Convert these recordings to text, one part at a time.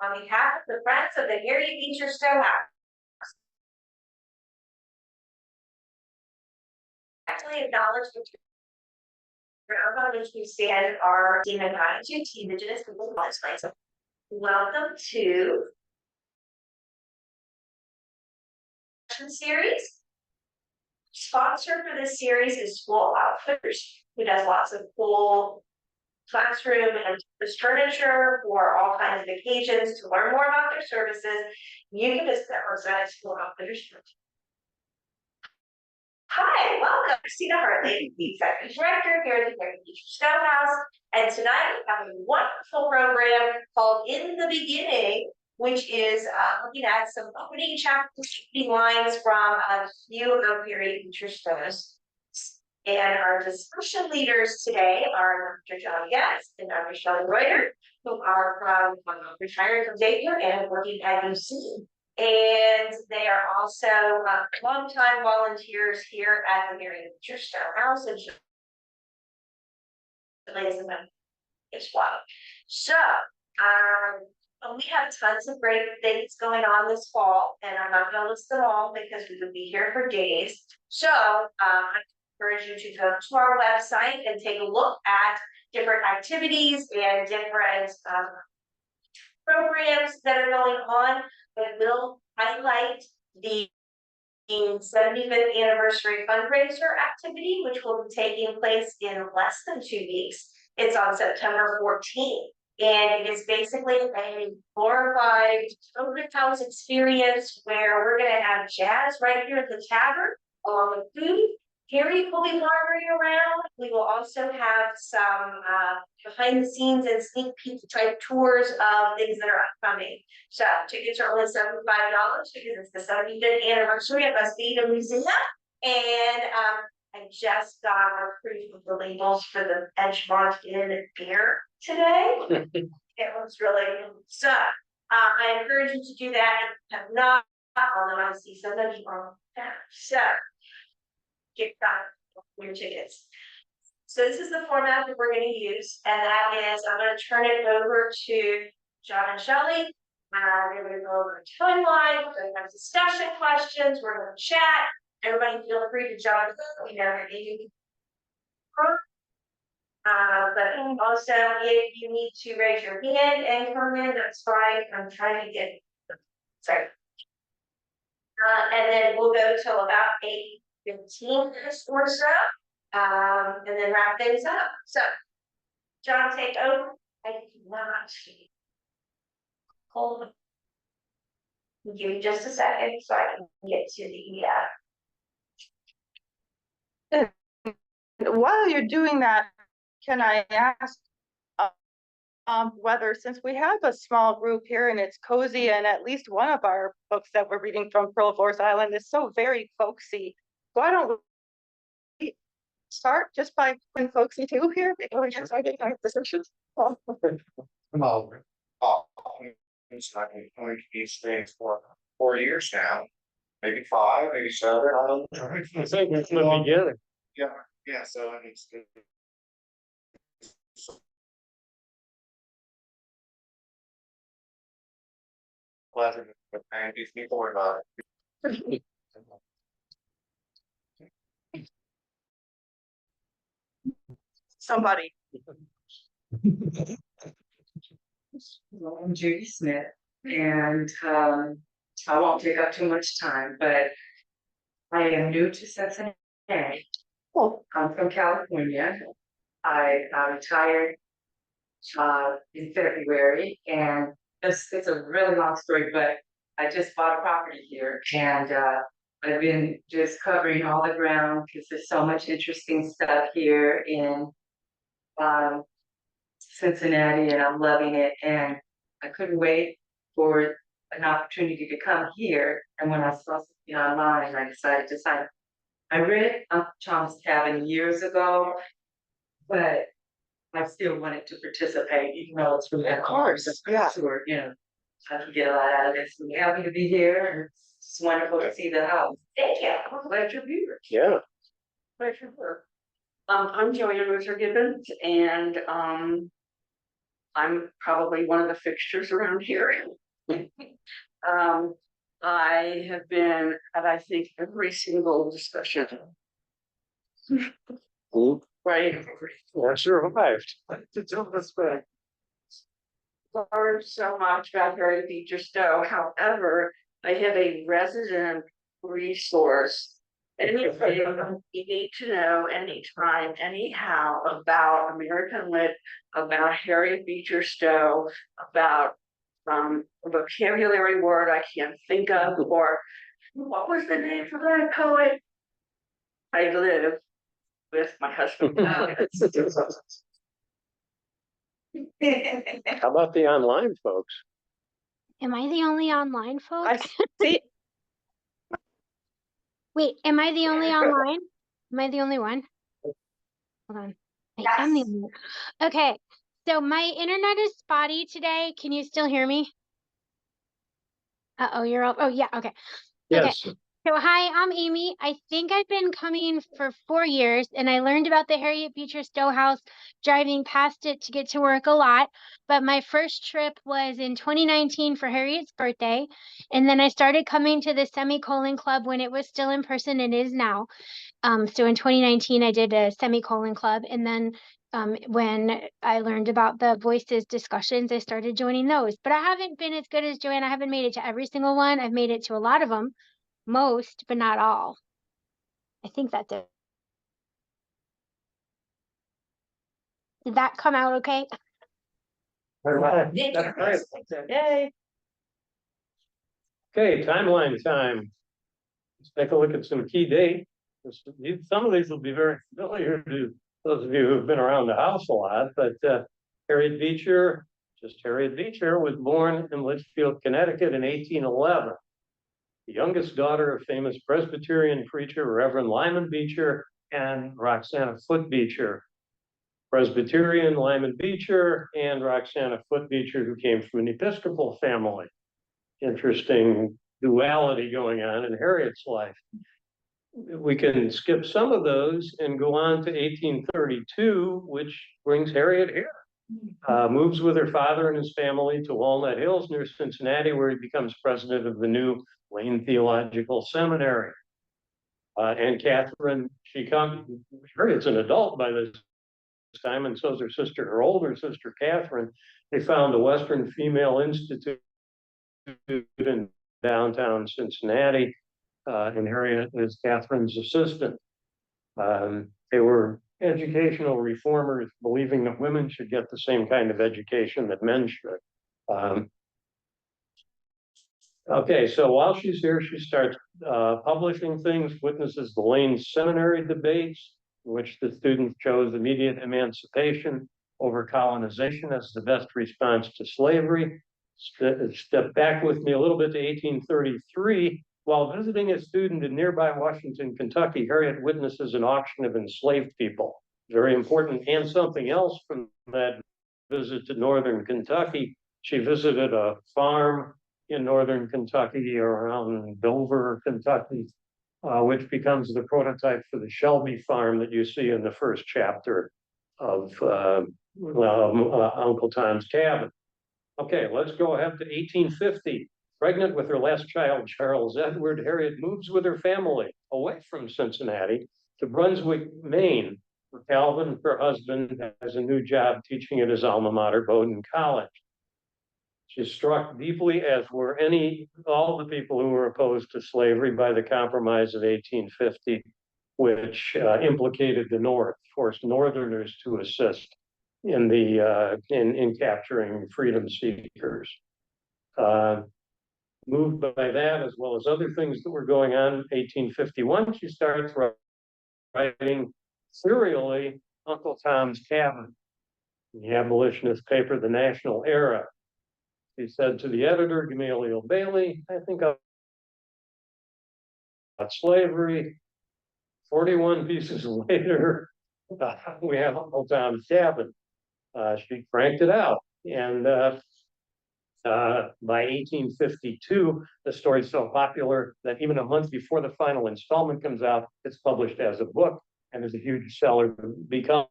on behalf of the Friends of the Harriet Beecher Stowe House. Actually acknowledge the ground on which we stand are demon to indigenous people of this place. Welcome to series. Sponsor for this series is School Outfitters, who does lots of cool classroom and furniture for all kinds of occasions. To learn more about their services, you can visit their website at School Outfitters. Hi, welcome, Christina Hartley, the Executive Director here at the Harriet Beecher Stowe House. And tonight we have a wonderful program called In the Beginning, which is looking at some opening chapters, lines from a few of Harriet Beecher Stowe's. And our discussion leaders today are Dr. John Getz and Dr. Cheli Reutter, who are retired from Xavier and working at UC. And they are also longtime volunteers here at the Harriet Beecher Stowe House and as well. So we have tons of great things going on this fall, and I'm not going to list them all because we would be here for days. So I encourage you to go to our website and take a look at different activities and different programs that are going on that will highlight the 75th anniversary fundraiser activity, which will be taking place in less than 2 weeks. It's on September 14th. And it is basically a glorified open house experience where we're going to have jazz right here at the tavern, along with food. Harriet will be wandering around. We will also have some behind the scenes and sneak peek type tours of things that are upcoming. So tickets are only $75 because it's the 75th anniversary of us being a museum. And I just got our proof of the labels for the Edgemont Inn beer today. It was really good. So I encourage you to do that if you have not, although I see some of you on that. So get your tickets. So this is the format that we're going to use, and that is I'm going to turn it over to John and Cheli. We're going to go over a timeline, we're going to have discussion questions, we're going to chat. Everybody feel free to jump in, but also if you need to raise your hand and come in, that's fine. I'm trying to get sorry. And then we'll go till about 8:15 or so, and then wrap things up. So, John, take over. I do not hold. Give me just a second so I can get to the. While you're doing that, can I ask whether, since we have a small group here and it's cozy, and at least one of our books that we're reading from Pearl Force Island is so very folksy, why don't we start just by being folksy too here before we get started our discussions? Come over. It's not going to be staying for 4 years now, maybe 5, maybe 7. I don't know. It's like we're living together. Yeah. So I mean, pleasure and these people are not. Somebody. Well, I'm Judy Smith, and I won't take up too much time, but I am new to Cincinnati. I'm from California. I retired in February, and it's a really long story, but I just bought a property here, and I've been just covering all the ground because there's so much interesting stuff here in Cincinnati, and I'm loving it. And I couldn't wait for an opportunity to come here. And when I saw something online, I decided to sign up. I read Uncle Tom's Cabin years ago, but I still wanted to participate, even though it's really Of course, yeah. sure, I can get a lot out of this. I'm happy to be here, and it's wonderful to see the house. Thank you. I'm glad you're here. Yeah. Pleasure. I'm Joanne Reutter Gibbons, and I'm probably one of the fixtures around here. I have been at, I think, every single discussion. Right. I survived. To tell this back. Learned so much about Harriet Beecher Stowe. However, I have a resident resource. Anything you need to know anytime, anyhow, about American Lit, about Harriet Beecher Stowe, about a vocabulary word I can't think of, or what was the name for that poet? I live with my husband. How about the online folks? Am I the only online I folk? see, Wait, am I the only online? Am I the only one? Hold on. I am the Yes. only one. Okay, so my internet is spotty today. Can you still hear me? Uh-oh, you're all, oh yeah, okay. Okay. Yes, So hi, I'm Amy. I think I've been coming for 4 years, and I learned about the Harriet Beecher Stowe house driving past it to get to work a lot. But my first trip was in 2019 for Harriet's birthday. And then I started coming to the Semicolon Club when it was still in person and is now. So in 2019, I did a Semicolon Club. And then when I learned about the Voices discussions, I started joining those. But I haven't been as good as Joanne. I haven't made it to every single one. I've made it to a lot of them. Most, but not all. I think that's it. Did that come out okay? that's right. yay. Okay, timeline time. Let's take a look at some key dates. Some of these will be very familiar to those of you who've been around the house a lot, but Harriet Beecher, just Harriet Beecher, was born in Litchfield, Connecticut in 1811. The youngest daughter of famous Presbyterian preacher Reverend Lyman Beecher and Roxana Foote Beecher. Presbyterian Lyman Beecher and Roxana Foote Beecher, who came from an Episcopal family. Interesting duality going on in Harriet's life. We can skip some of those and go on to 1832, which brings Harriet here. Moves with her father and his family to Walnut Hills near Cincinnati, where he becomes president of the new Lane Theological Seminary. And Catherine, Harriet's an adult by this time, and so is her sister, her older sister, Catherine. They found the Western Female Institute in downtown Cincinnati, and Harriet is Catherine's assistant. They were educational reformers, believing that women should get the same kind of education that men should. Okay, so while she's here, she starts publishing things, witnesses the Lane Seminary debates, in which the students chose immediate emancipation over colonization as the best response to slavery. Step back with me a little bit to 1833. While visiting a student in nearby Washington, Kentucky, Harriet witnesses an auction of enslaved people. Very important. And something else from that visit to northern Kentucky. She visited a farm in northern Kentucky, around Dover, Kentucky, which becomes the prototype for the Shelby farm that you see in the first chapter of Uncle Tom's Cabin. Okay, let's go ahead to 1850. Pregnant with her last child, Charles Edward, Harriet moves with her family away from Cincinnati to Brunswick, Maine, where Calvin, her husband, has a new job teaching at his alma mater, Bowdoin College. She's struck deeply, as were all the people who were opposed to slavery, by the Compromise of 1850, which implicated the North, forced Northerners to assist in in capturing freedom seekers. Moved by that, as well as other things that were going on, in 1851, she starts writing serially Uncle Tom's Cabin, the abolitionist paper, The National Era. He said to the editor, Gamaliel Bailey, I think about slavery. 41 pieces later, we have Uncle Tom's Cabin. She cranked it out. And by 1852, the story's so popular that even a month before the final installment comes out, it's published as a book and is a huge seller. It becomes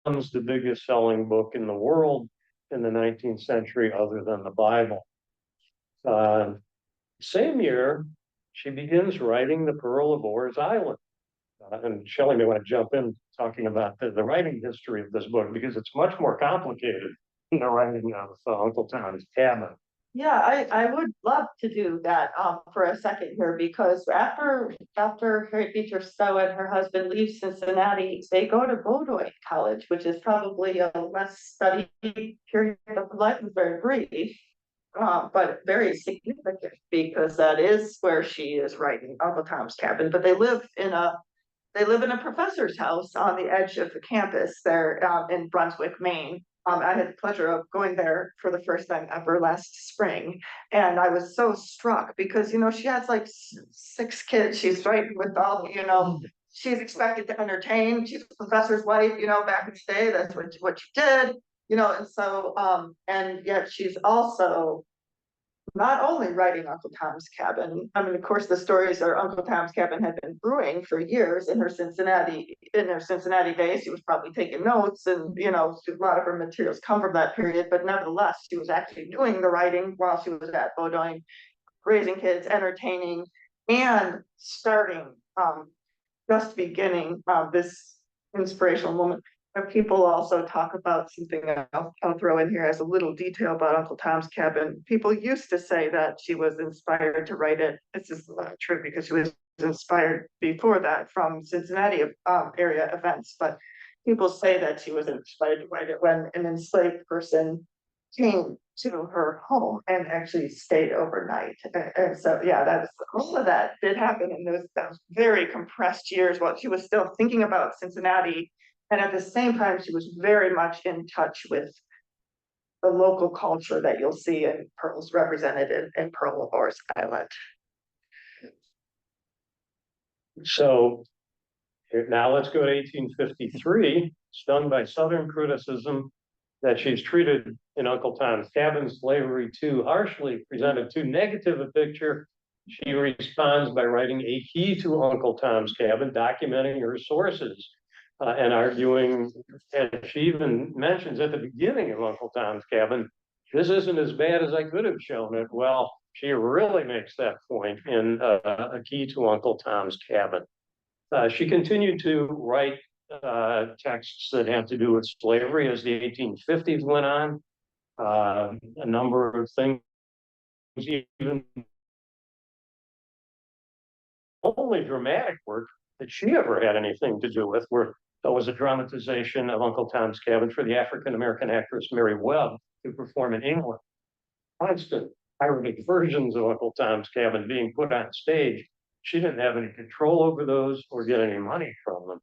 the biggest selling book in the world in the 19th century other than the Bible. Same year, she begins writing The Pearl of Oars Island. And Shelley may want to jump in talking about the writing history of this book, because it's much more complicated than the writing of Uncle Tom's Cabin. Yeah, I would love to do that for a second here, because after Harriet Beecher Stowe and her husband leave Cincinnati, they go to Bowdoin College, which is probably a less studied period of life, very brief, but very significant, because that is where she is writing Uncle Tom's Cabin. But they live in a professor's house on the edge of the campus there in Brunswick, Maine. I had the pleasure of going there for the first time ever last spring. And I was so struck because, she has like 6 kids. She's right with all, she's expected to entertain. She's a professor's wife, back in the day, that's what she did, and so, and yet she's also not only writing Uncle Tom's Cabin. I mean, of course, the stories of Uncle Tom's Cabin had been brewing for years in her Cincinnati days. She was probably taking notes, and a lot of her materials come from that period. But nevertheless, she was actually doing the writing while she was at Bowdoin, raising kids, entertaining, and starting, just beginning this inspirational moment. And people also talk about something I'll throw in here as a little detail about Uncle Tom's Cabin. People used to say that she was inspired to write it. This is not true, because she was inspired before that from Cincinnati area events. But people say that she was inspired to write it when an enslaved person came to her home and actually stayed overnight. And so, yeah, all of that did happen in those very compressed years while she was still thinking about Cincinnati. And at the same time, she was very much in touch with the local culture that you'll see in pearls represented in Pearl of Oars Island. So now let's go to 1853, stung by Southern criticism that she's treated in Uncle Tom's Cabin slavery too harshly, presented too negative a picture. She responds by writing A Key to Uncle Tom's Cabin, documenting her sources. And arguing, and she even mentions at the beginning of Uncle Tom's Cabin, this isn't as bad as I could have shown it. Well, she really makes that point in A Key to Uncle Tom's Cabin. She continued to write texts that had to do with slavery as the 1850s went on. A number of things, even only dramatic work that she ever had anything to do with was a dramatization of Uncle Tom's Cabin for the African-American actress Mary Webb to perform in England. Constant pirated versions of Uncle Tom's Cabin being put on stage. She didn't have any control over those or get any money from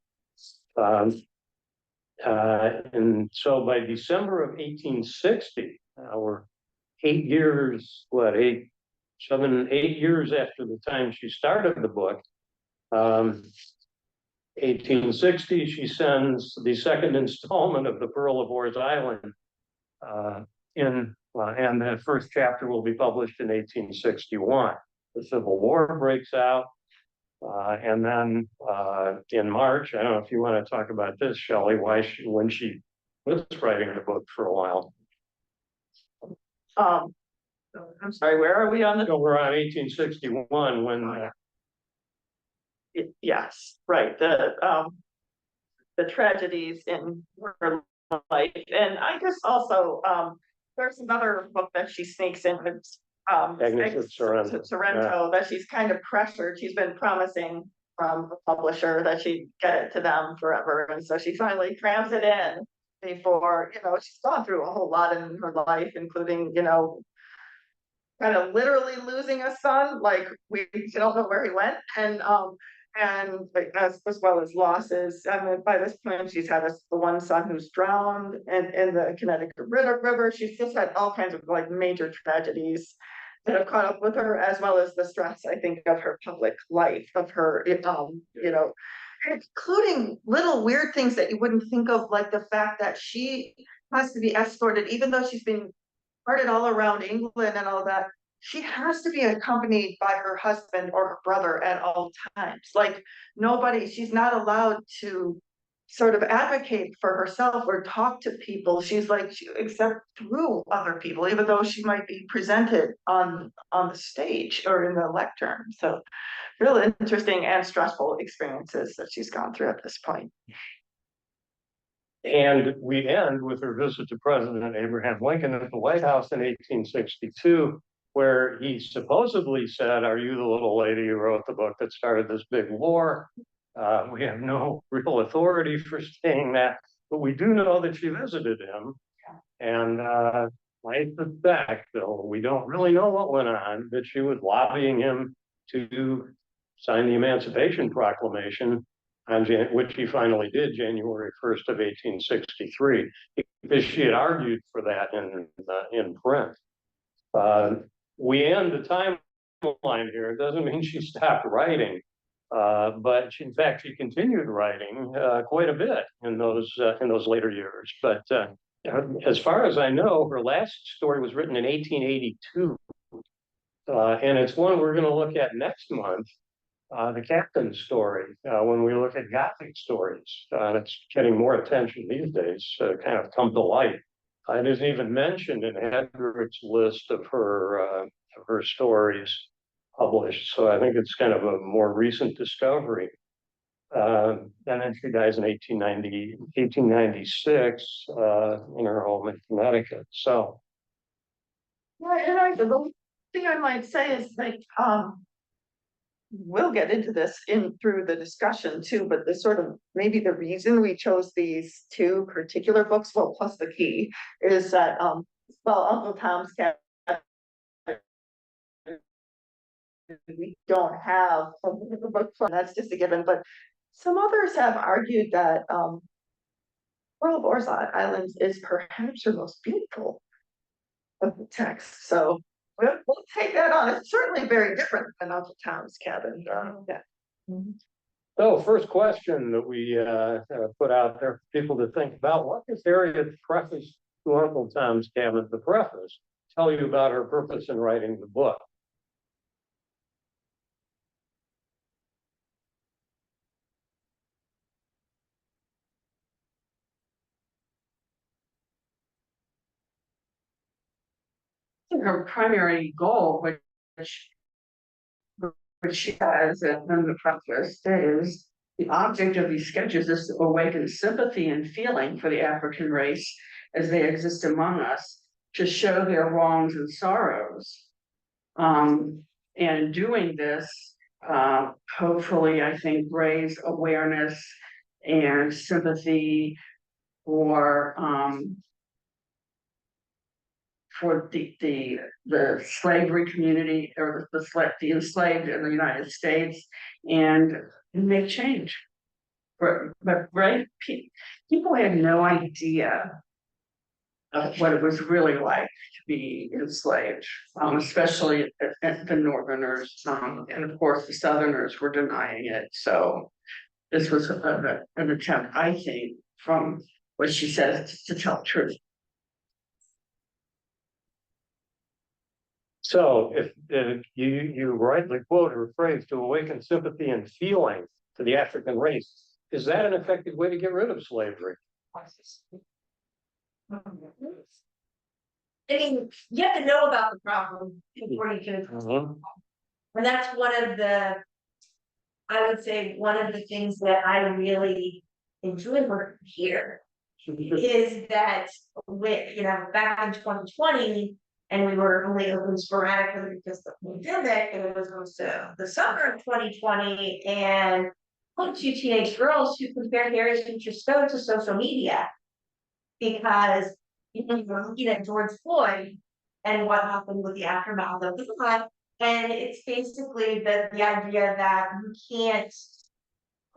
them. And so by December of 1860, we're 8 years, 8 years after the time she started the book, 1860, she sends the second installment of The Pearl of Oars Island and the first chapter will be published in 1861. The Civil War breaks out, and then in March, I don't know if you want to talk about this, Shelley, when she was writing the book for a while. I'm sorry, where are we on the? So we're on 1861 when. Yes, right. The tragedies in her life, and I guess also there's another book that she sneaks in. Agnes Sorrento, that she's kind of pressured. She's been promising from a publisher that she'd get it to them forever, and so she finally crams it in before, she's gone through a whole lot in her life, including, kind of literally losing a son, like we don't know where he went, and as well as losses. I mean, by this point, she's had the one son who's drowned in the Connecticut River. She's just had all kinds of like major tragedies that have caught up with her, as well as the stress, I think, of her public life, of her, including little weird things that you wouldn't think of, like the fact that she has to be escorted, even though she's been parted all around England and all that. She has to be accompanied by her husband or her brother at all times. Like she's not allowed to sort of advocate for herself or talk to people. She's like, except through other people, even though she might be presented on the stage or in the lectern. So really interesting and stressful experiences that she's gone through at this point. And we end with her visit to President Abraham Lincoln at the White House in 1862, where he supposedly said, "Are you the little lady who wrote the book that started this big war?" We have no real authority for saying that, but we do know that she visited him. And I suspect, though we don't really know what went on, that she was lobbying him to sign the Emancipation Proclamation, which he finally did January 1st of 1863, because she had argued for that in print. We end the timeline here. It doesn't mean she stopped writing, but in fact, she continued writing quite a bit in those later years. But as far as I know, her last story was written in 1882, and it's one we're going to look at next month. The Captain's story, when we look at Gothic stories, it's getting more attention these days, kind of come to light. It isn't even mentioned in Hedrick's list of her stories published, so I think it's kind of a more recent discovery. And then she dies in 1896 in her home in Connecticut. So, Yeah, and the thing I might say is like, we'll get into this through the discussion too, but the sort of maybe the reason we chose these two particular books, well, plus the key, is that well, Uncle Tom's Cabin, we don't have a book from, that's just a given, but some others have argued that Pearl of Islands is perhaps her most beautiful of the text. So we'll take that on. It's certainly very different than Uncle Tom's Cabin. Yeah. So first question that we put out there for people to think about: what does Harriet's preface to Uncle Tom's Cabin, the preface, tell you about her purpose in writing the book? Her primary goal, which she has in the preface, is the object of these sketches is to awaken sympathy and feeling for the African race as they exist among us, to show their wrongs and sorrows. And doing this, hopefully, I think, raise awareness and sympathy for the slavery community, or the enslaved in the United States, and make change. But right, people had no idea of what it was really like to be enslaved, especially the Northerners, and of course the Southerners were denying it. So this was an attempt, I think, from what she says, to tell the truth. So if you rightly quote her phrase, to awaken sympathy and feeling to the African race, is that an effective way to get rid of slavery? I mean, you have to know about the problem before you can. And that's one of the, I would say, one of the things that I really enjoy working here is that with, back in 2020, and we were only open sporadically because of the pandemic, and it was also the summer of 2020, and two teenage girls who compared Harriet Beecher Stowe to social media, because we're looking at George Floyd and what happened with the aftermath of that, and it's basically the idea that you can't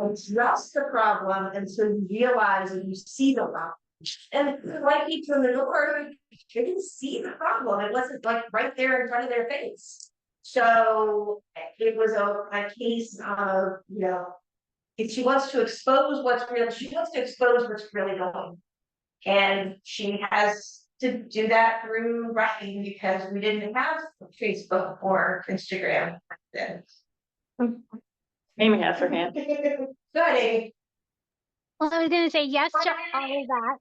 address the problem until you realize and you see the problem. And like people in the North, they didn't see the problem. It wasn't like right there in front of their face. So it was a case of, if she wants to expose what's real, she wants to expose what's really going on. And she has to do that through writing, because we didn't have Facebook or Instagram back then. Amy has her hand. Good, Amy. Well, I was gonna say yes to all of that.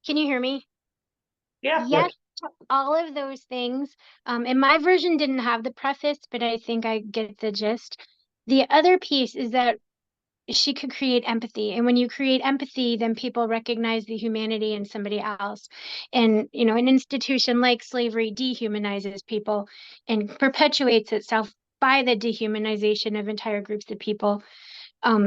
Can you hear me? Yeah. Yes to all of those things. And my version didn't have the preface, but I think I get the gist. The other piece is that she could create empathy. And when you create empathy, then people recognize the humanity in somebody else. And, you know, an institution like slavery dehumanizes people and perpetuates itself by the dehumanization of entire groups of people.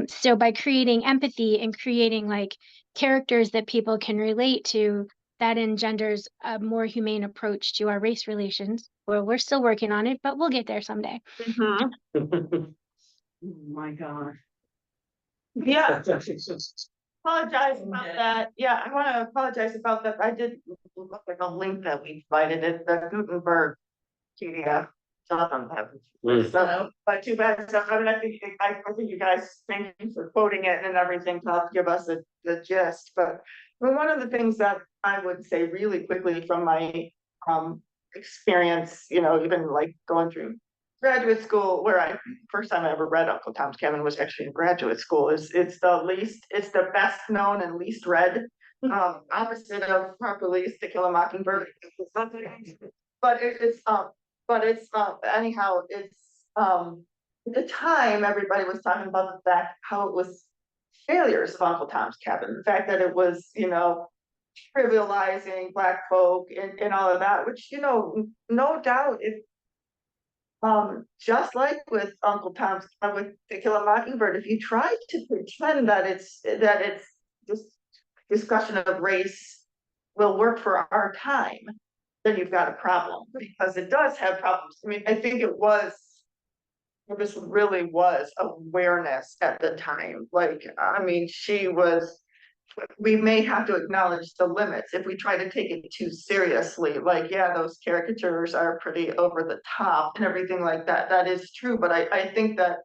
So by creating empathy and creating like characters that people can relate to, that engenders a more humane approach to our race relations. Well, we're still working on it, but we'll get there someday. Mhm. Oh my God. Yeah, apologize about that. Yeah, I want to apologize about that. I did look like a link that we provided at the Gutenberg PDF. Doesn't have it. So, but too bad. So I mean, I think you guys, thank you for quoting it and everything to help give us the gist. But one of the things that I would say really quickly from my experience, you know, even like going through graduate school, where I first time I ever read Uncle Tom's Cabin was actually in graduate school. It's the best known and least read, opposite of Harper Lee's To Kill a Mockingbird. But anyhow, it's at the time everybody was talking about the fact how it was failures of Uncle Tom's Cabin, the fact that it was, you know, trivializing Black folk and all of that, which, you know, no doubt it just like with Uncle Tom's, with To Kill a Mockingbird, if you try to pretend that it's just discussion of race will work for our time, then you've got a problem, because it does have problems. I mean, I think this really was awareness at the time. Like, I mean, we may have to acknowledge the limits if we try to take it too seriously. Like, yeah, those caricatures are pretty over the top and everything like that. That is true. But I think that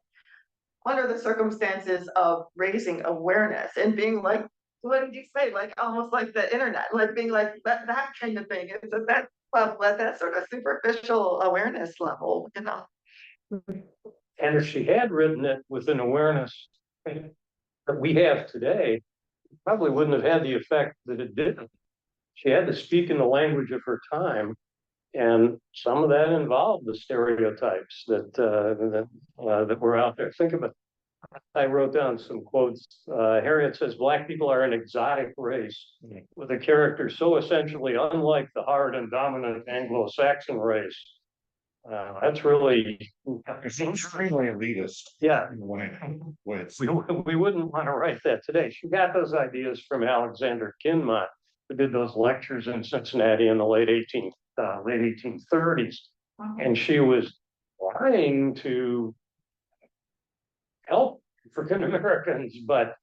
under the circumstances of raising awareness and being like, what did you say? Like almost like the internet, like being like that kind of thing. It's at that level, at that sort of superficial awareness level, you know. And if she had written it with an awareness that we have today, it probably wouldn't have had the effect that it did. She had to speak in the language of her time, and some of that involved the stereotypes that were out there. Think of it. I wrote down some quotes. Harriet says, "Black people are an exotic race with a character so essentially unlike the hard and dominant Anglo-Saxon race." That's really It's extremely elitist. Yeah. We wouldn't want to write that today. She got those ideas from Alexander Kinmont, who did those lectures in Cincinnati in the late 1830s. And she was trying to help African Americans, but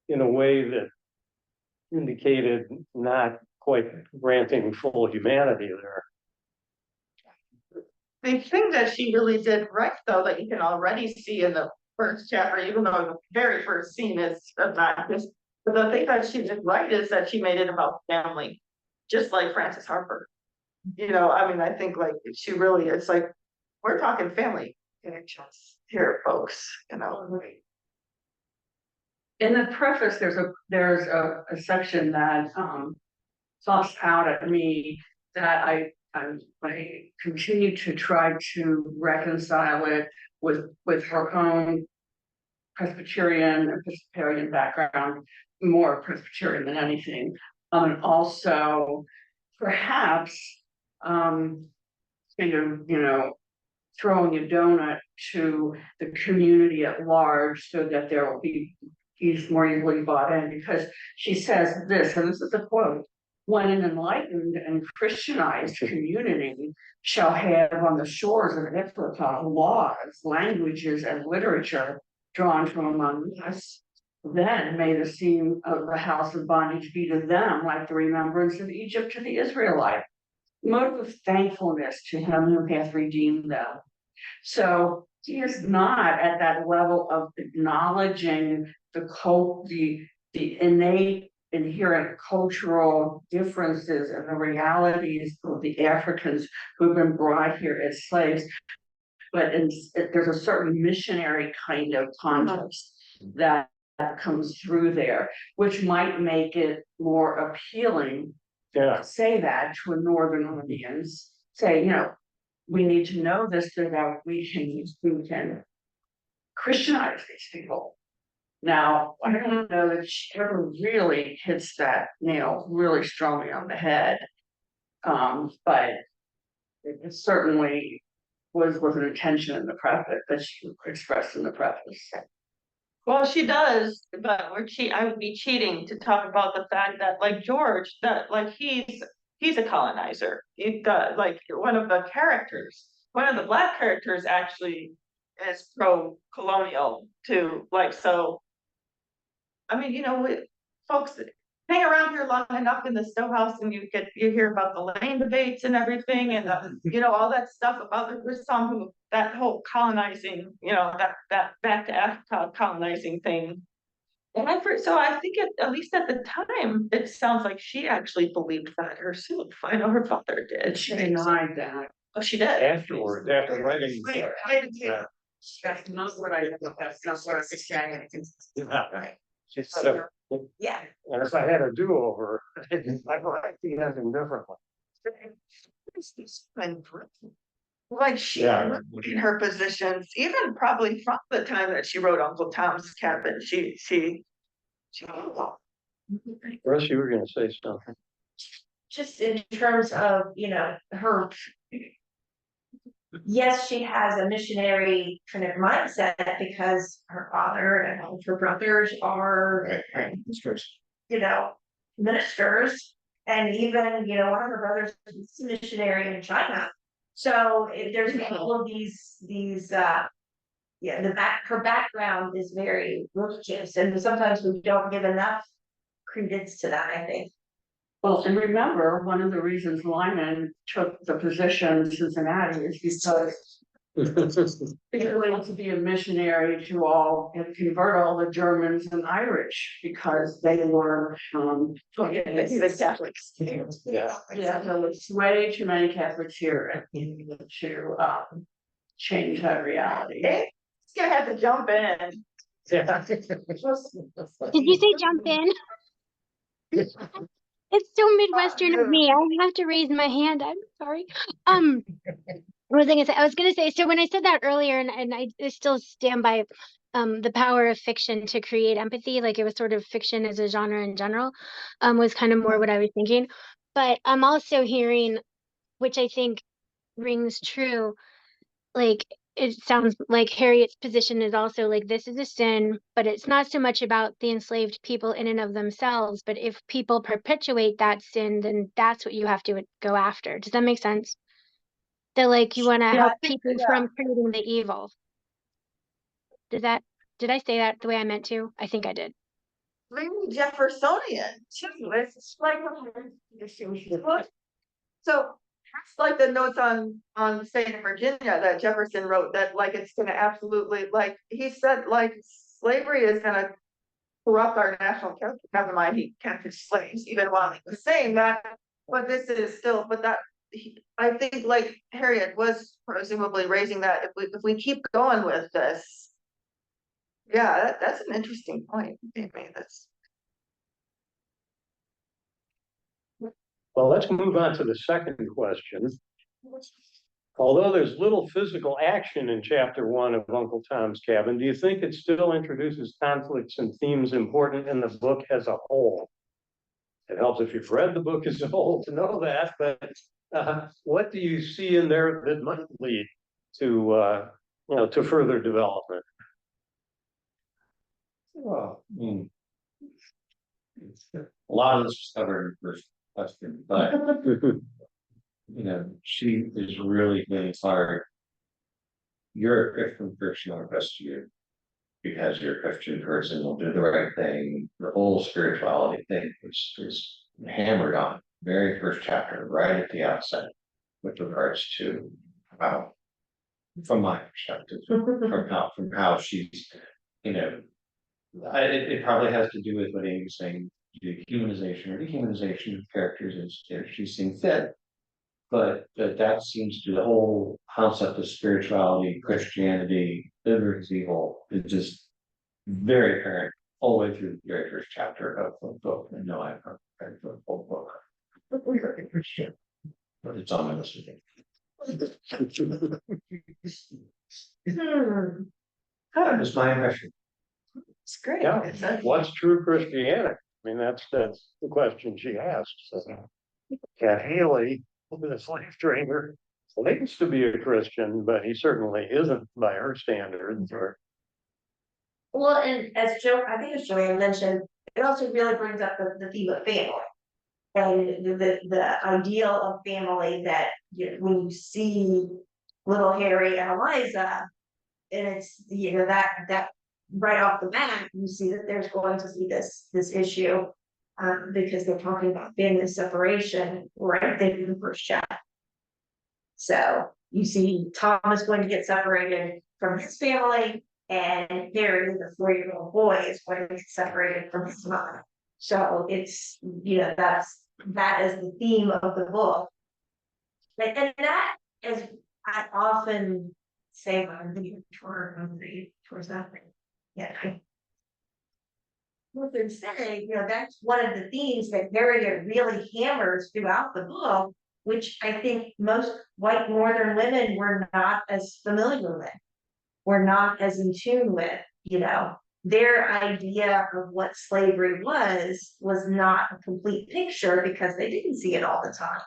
in a way that indicated not quite granting full humanity there. The thing that she really did right, though, that you can already see in the first chapter, even though the very first scene is not this, but the thing that she did right is that she made it about family, just like Frances Harper. You know, I mean, I think like she really, it's like, we're talking family connections here, folks, you know. In the preface, there's a section that jumps out at me that I continue to try to reconcile it with her own Episcopalian background, more Presbyterian than anything. And also perhaps kind of, you know, throwing a donut to the community at large so that there will be more easily bought in, because she says this, and this is a quote: "When an enlightened and Christianized community shall have on the shores of Africa laws, languages, and literature drawn from among us, then may the scene of the house of bondage be to them like the remembrance of Egypt to the Israelite, motive of thankfulness to him who hath redeemed them." So he is not at that level of acknowledging the innate inherent cultural differences and the realities of the Africans who've been brought here as slaves, but there's a certain missionary kind of context that comes through there, which might make it more appealing Yeah, say that to a northern audience, say, we need to know this so that we can Christianize these people. Now, I don't know that she ever really hits that nail really strongly on the head. But it certainly was an intention in the preface that she expressed in the preface. Well, she does, but I would be cheating to talk about the fact that like George, that like he's a colonizer. He got like one of the black characters actually is pro-colonial too. Like, so I mean, folks hang around here long enough in the Stowe house and you hear about the land debates and everything and all that stuff about there's some who that whole colonizing, that back to Africa colonizing thing. And so I think at least at the time, it sounds like she actually believed that herself. I know her father did. She denied that. Oh, she did. afterwards, after writing. Yeah. That's not what I was saying. Yeah. She said, Yeah. and if I had a do-over, I'd write anything differently. Like she, Yeah. in her positions, even probably from the time that she wrote Uncle Tom's Cabin, she. Russ, you were gonna say something. Just in terms of, her. Yes, she has a missionary kind of mindset because her father and all of her brothers are, ministers. And even, one of her brothers is a missionary in China. So there's all of these, her background is very religious, and sometimes we don't give enough credence to that, I think. Well, and remember, one of the reasons Lyman took the position in Cincinnati is because he wanted to be a missionary to all and convert all the Germans and Irish because they were The Catholics. Yeah. there was way too many Catholics here and he needed to change that reality. He's gonna have to jump in. Yeah. Did you say jump in? It's so Midwestern of me. I have to raise my hand. I'm sorry. What was I gonna say? I was gonna say, so when I said that earlier, and I still stand by the power of fiction to create empathy, like it was sort of fiction as a genre in general, was kind of more what I was thinking. But I'm also hearing, which I think rings true, like it sounds like Harriet's position is also like this is a sin, but it's not so much about the enslaved people in and of themselves, but if people perpetuate that sin, then that's what you have to go after. Does that make sense? That like you want to help people from creating the evil. Did I say that the way I meant to? I think I did. Maybe Jeffersonian too. It's like so it's like the notes on the state of Virginia that Jefferson wrote that like it's gonna absolutely like he said like slavery is gonna corrupt our national character. Never mind, he captured slaves even while he was saying that, but this is still I think like Harriet was presumably raising that if we keep going with this. Yeah, that's an interesting point. That's Well, let's move on to the second question. Although there's little physical action in chapter 1 of Uncle Tom's Cabin, do you think it still introduces conflicts and themes important in the book as a whole? It helps if you've read the book as a whole to know that, but what do you see in there that might lead to to further development? Well, a lot of this was covered in the first question, but she is really getting hard. You're a Christian person on the rest of you because you're a Christian person will do the right thing. The whole spirituality thing is hammered on very first chapter, right at the outset, with regards to from my perspective, from how she's, it probably has to do with what Amy was saying, the humanization or dehumanization of characters as she seems fit. But that seems to the whole concept of spirituality, Christianity, good versus evil is just very apparent all the way through the very first chapter of the book, and no, I've not read the whole book. But we are interested. But it's on my list of things. That is my impression. It's great. Yeah, what's true Christianity? I mean, that's the question she asked. So, Cat Haley, the slave trader, claims to be a Christian, but he certainly isn't by her standards. Or Well, and as Joe, I think as Joanne mentioned, it also really brings up the theme of family. And the ideal of family that, you know, when you see little Harry and Eliza, and it's, you know, that right off the bat, you see that there's going to be this issue. Because they're talking about family separation right there in the first chapter. So you see Tom is going to get separated from his family, and Harry, the 4-year-old boy, is going to get separated from his mother. So it's, you know, that is the theme of the book. And that is, I often say when I'm reading towards that thing. Yeah. What they're saying, you know, that's one of the themes that Harriet really hammers throughout the book, which I think most white northern women were not as familiar with, were not as in tune with, you know. Their idea of what slavery was not a complete picture because they didn't see it all the time.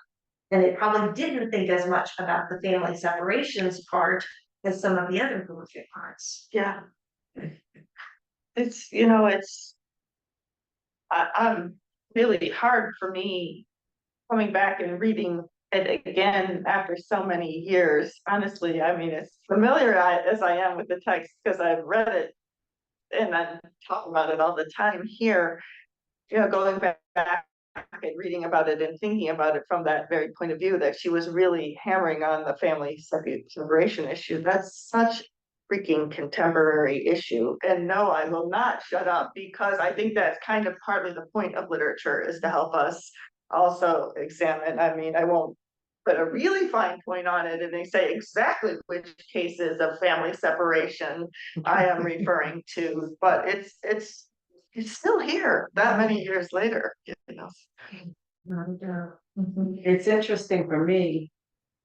And they probably didn't think as much about the family separations part as some of the other horrific parts. Yeah. It's, you know, I'm really hard for me coming back and reading it again after so many years. Honestly, I mean, as familiar as I am with the text because I've read it and I talk about it all the time here, you know, going back and reading about it and thinking about it from that very point of view that she was really hammering on the family separation issue. That's such freaking contemporary issue. And no, I will not shut up because I think that's kind of partly the point of literature is to help us also examine. I mean, I won't put a really fine point on it and they say exactly which cases of family separation I am referring to, but it's still here that many years later, you know. It's interesting for me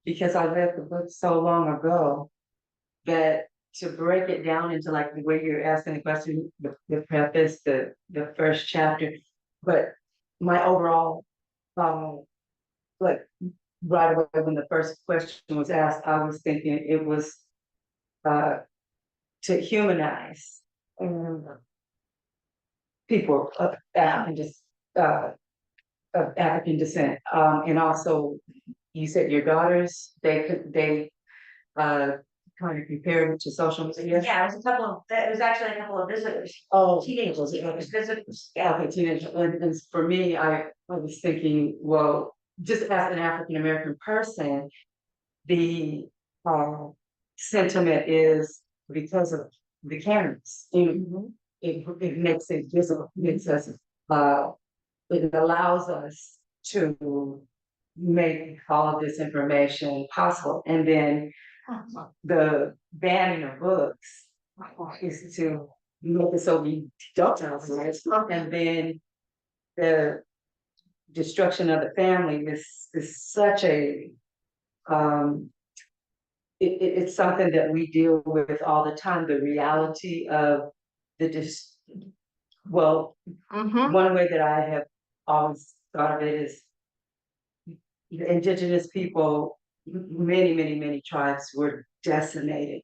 because I read the book so long ago that to break it down into like the way you're asking the question, the preface, the first chapter, but my overall, like right away when the first question was asked, I was thinking it was to humanize people of African descent, and also you said your daughters they kind of compared it to social media. Yeah, it was actually a couple of visitors. Oh, Teenagers, it was visitors. Yeah. okay, teenagers. And for me, I was thinking, well, just as an African American person, the sentiment is because of the cameras. It makes it visible, makes us it allows us to make all of this information possible. And then the banning of books is to make it so we don't tell us. And then the destruction of the family is such a it's something that we deal with all the time, the reality of the one way that I have always thought of it is the indigenous people, many tribes were decimated.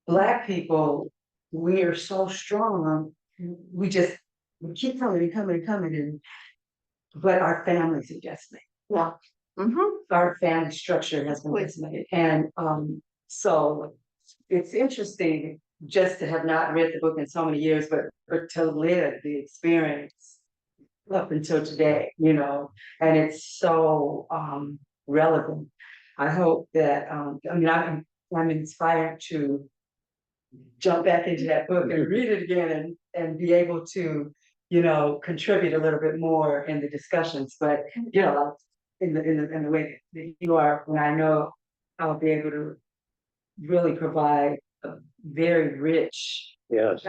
Black people, we are so strong, we keep coming and but our families are decimated. Yeah. Our family structure has been decimated. And so it's interesting just to have not read the book in so many years, but to live the experience up until today, you know, and it's so relevant. I hope that I mean I'm inspired to jump back into that book and read it again and be able to, you know, contribute a little bit more in the discussions. But you know, in the way that you are, when I know I'll be able to really provide a very rich. Yes.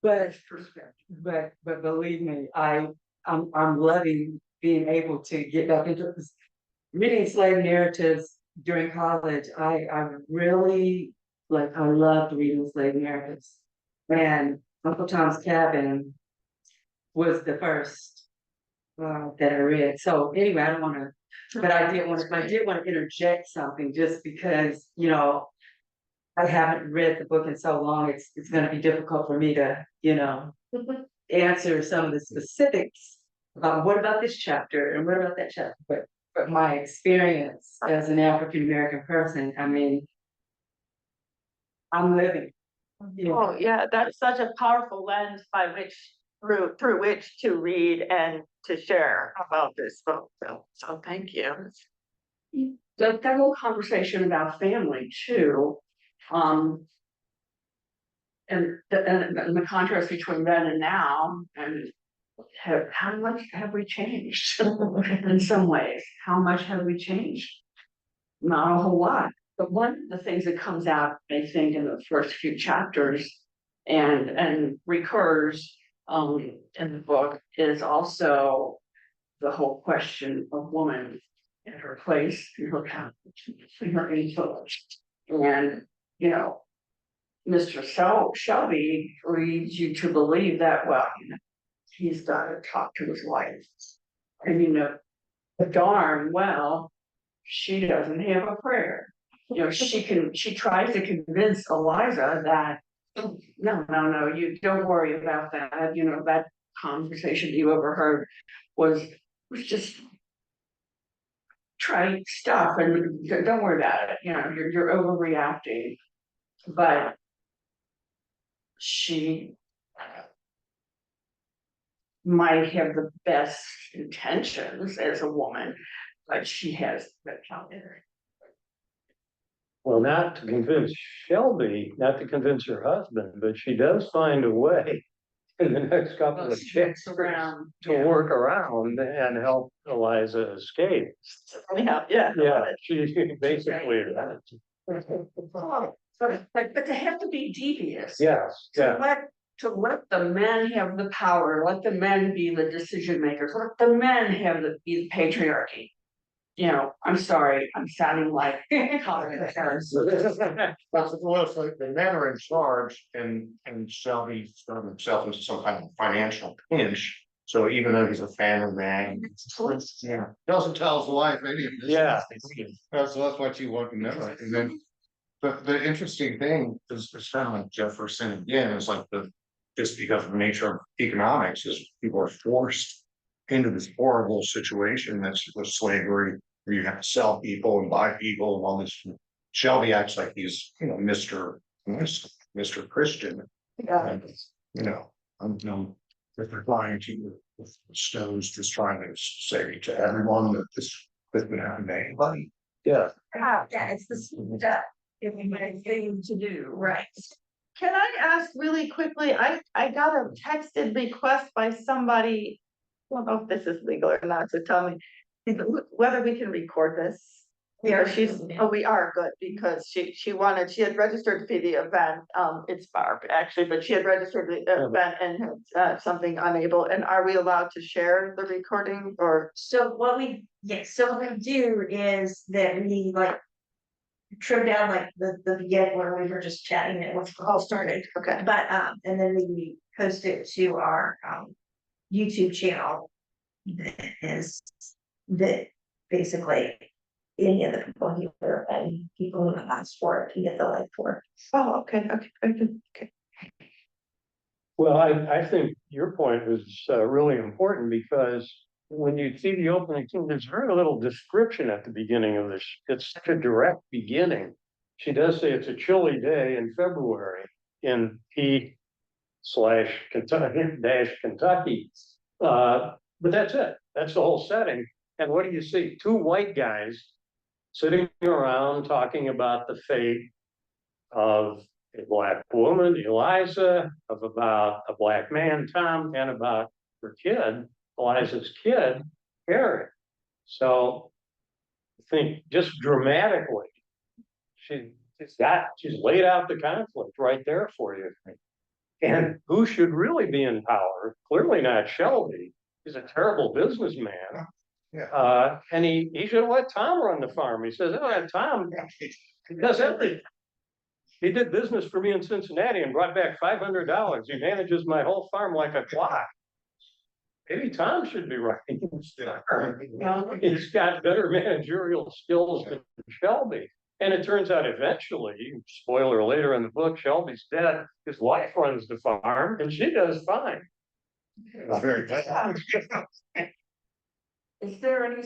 But, but believe me, I'm loving being able to get back into this. Reading slave narratives during college, I really, like, I loved reading slave narratives. And Uncle Tom's Cabin was the first that I read. So anyway, I don't wanna, but I did wanna interject something just because, you know, I haven't read the book in so long, it's gonna be difficult for me to, you know, answer some of the specifics about what about this chapter and what about that chapter, but my experience as an African American person, I mean, I'm living. You know, Oh, yeah, that's such a powerful lens by which, through which to read and to share about this book. So thank you. That whole conversation about family too. And the contrast between then and now, and how much have we changed in some ways? How much have we changed? Not a whole lot. But one of the things that comes out, I think, in the first few chapters and recurs in the book is also the whole question of woman and her place in her in her influence. And, you know, Mr. Shelby leads you to believe that, well, you know, he's got to talk to his wife. And, you know, darn well, she doesn't have a prayer. You know, she tries to convince Eliza that, no, you don't worry about that. You know, that conversation you overheard was just trite stuff, and don't worry about it. You know, you're overreacting. But she might have the best intentions as a woman, but she has that counter. Well, not to convince Shelby, not to convince her husband, but she does find a way in the next couple of chapters around to work around and help Eliza escape. Yeah, Yeah, she basically. But to have to be devious. Yes, yeah. To let the men have the power, let the men be the decision makers, let the men have be the patriarchy. You know, I'm sorry, I'm sounding like Colin Harris. Well, it's like the men are in charge and Shelby thrown himself into some kind of financial pinch. So even though he's a family man, yeah, doesn't tell his wife any of this. Yeah. That's what you want to know. And then the interesting thing is it's kind of like Jefferson again, is like just because of the nature of economics is people are forced into this horrible situation that's with slavery, where you have to sell people and buy people and all this. Shelby acts like he's, you know, Mr. Christian. Yeah. And, you know, I'm replying to you with Stowe's just trying to say to everyone that this been happening to anybody. Yeah. Yeah, it's the stuff. Everybody's thing to do, right? Can I ask really quickly? I got a texted request by somebody. I don't know if this is legal or not, so tell me whether we can record this. Yeah, we are good because she had registered to be the event. It's Barb actually, but she had registered the event and had something unable. And are we allowed to share the recording or? So what we do is that we like trim down like the beginning where we were just chatting and once the call started. Okay. But and then we post it to our YouTube channel that basically any of the people here and people who ask for it can get the link for it. Oh, okay. Well, I think your point was really important because when you see the opening scene, there's very little description at the beginning of this. It's such a direct beginning. She does say it's a chilly day in February in P/Kentucky. But that's it. That's the whole setting. And what do you see? Two white guys sitting around talking about the fate of a black woman, Eliza, about a black man, Tom, and about her kid, Eliza's kid, Harriet. So I think just dramatically, she's laid out the conflict right there for you. And who should really be in power? Clearly not Shelby. He's a terrible businessman. And he should have let Tom run the farm. He says, oh, Tom, he does everything. He did business for me in Cincinnati and brought back $500. He manages my whole farm like a clock. Maybe Tom should be running. He's got better managerial skills than Shelby. And it turns out eventually, spoiler later in the book, Shelby's dead. His wife runs the farm and she does fine. Very good. Is there any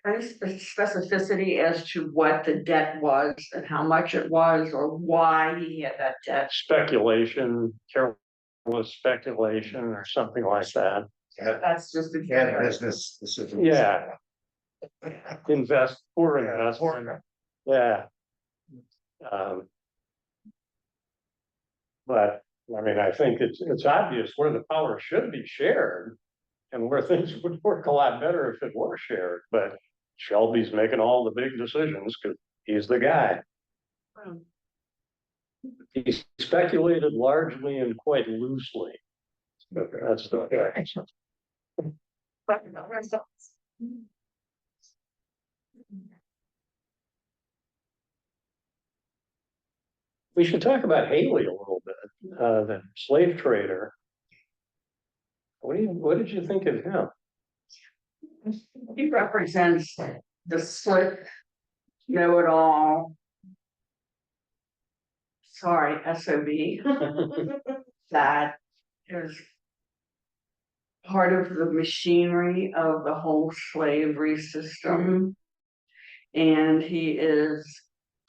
specificity as to what the debt was and how much it was, or why he had that debt? Speculation, careless speculation or something like that. That's just a. Yeah, business decisions. Yeah. Poor investment. Yeah. But I mean, I think it's obvious where the power should be shared and where things would work a lot better if it were shared, but Shelby's making all the big decisions because he's the guy. He speculated largely and quite loosely. That's the We should talk about Haley a little bit, the slave trader. What did you think of him? He represents the slick, know-it-all. Sorry, SOB. That is part of the machinery of the whole slavery system. And he is,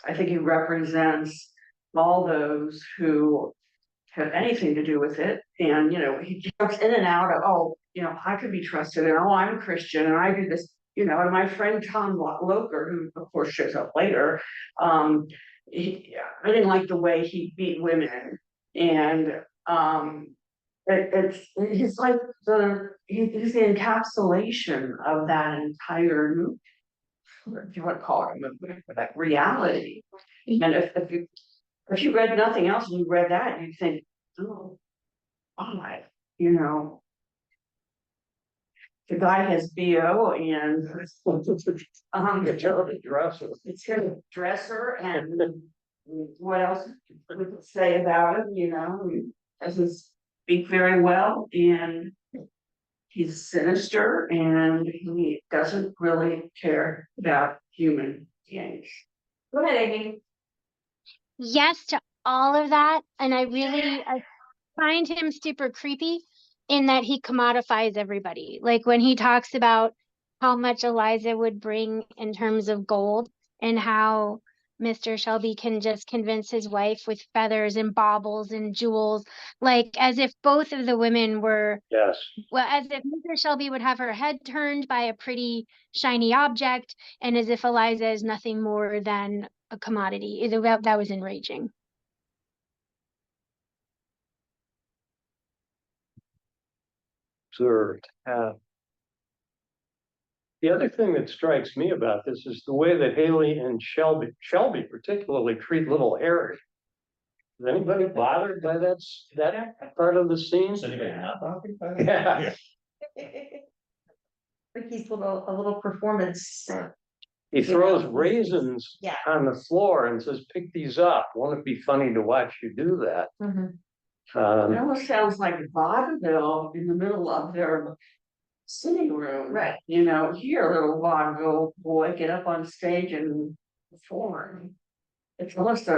I think he represents all those who have anything to do with it. And, he jumps in and out of, oh, I could be trusted, and oh, I'm a Christian and I do this, and my friend Tom Loker, who of course shows up later, I didn't like the way he beat women. And he's like he's the encapsulation of that entire movie, if you want to call it a movie, that reality. And if you read nothing else and you read that, you'd think, oh, my, the guy has BO and it's his dresser, and what else we could say about him, he doesn't speak very well, and he's sinister, and he doesn't really care about human beings. Go ahead, Amy. Yes to all of that. And I find him super creepy in that he commodifies everybody. Like when he talks about how much Eliza would bring in terms of gold and how Mr. Shelby can just convince his wife with feathers and baubles and jewels, like as if both of the women were, Yes. well, as if Mr. Shelby would have her head turned by a pretty shiny object, and as if Eliza is nothing more than a commodity. That was enraging. Observed. The other thing that strikes me about this is the way that Haley and Shelby particularly treat little Harry. Is anybody bothered by that part of the scene? Is anybody not bothered by that? Yeah. Like he's a little performance. He throws raisins Yeah. on the floor and says, pick these up. Won't it be funny to watch you do that? It almost sounds like vaudeville in the middle of their sitting room. Right. Here, little vaudeville boy, get up on stage and perform. It's almost it's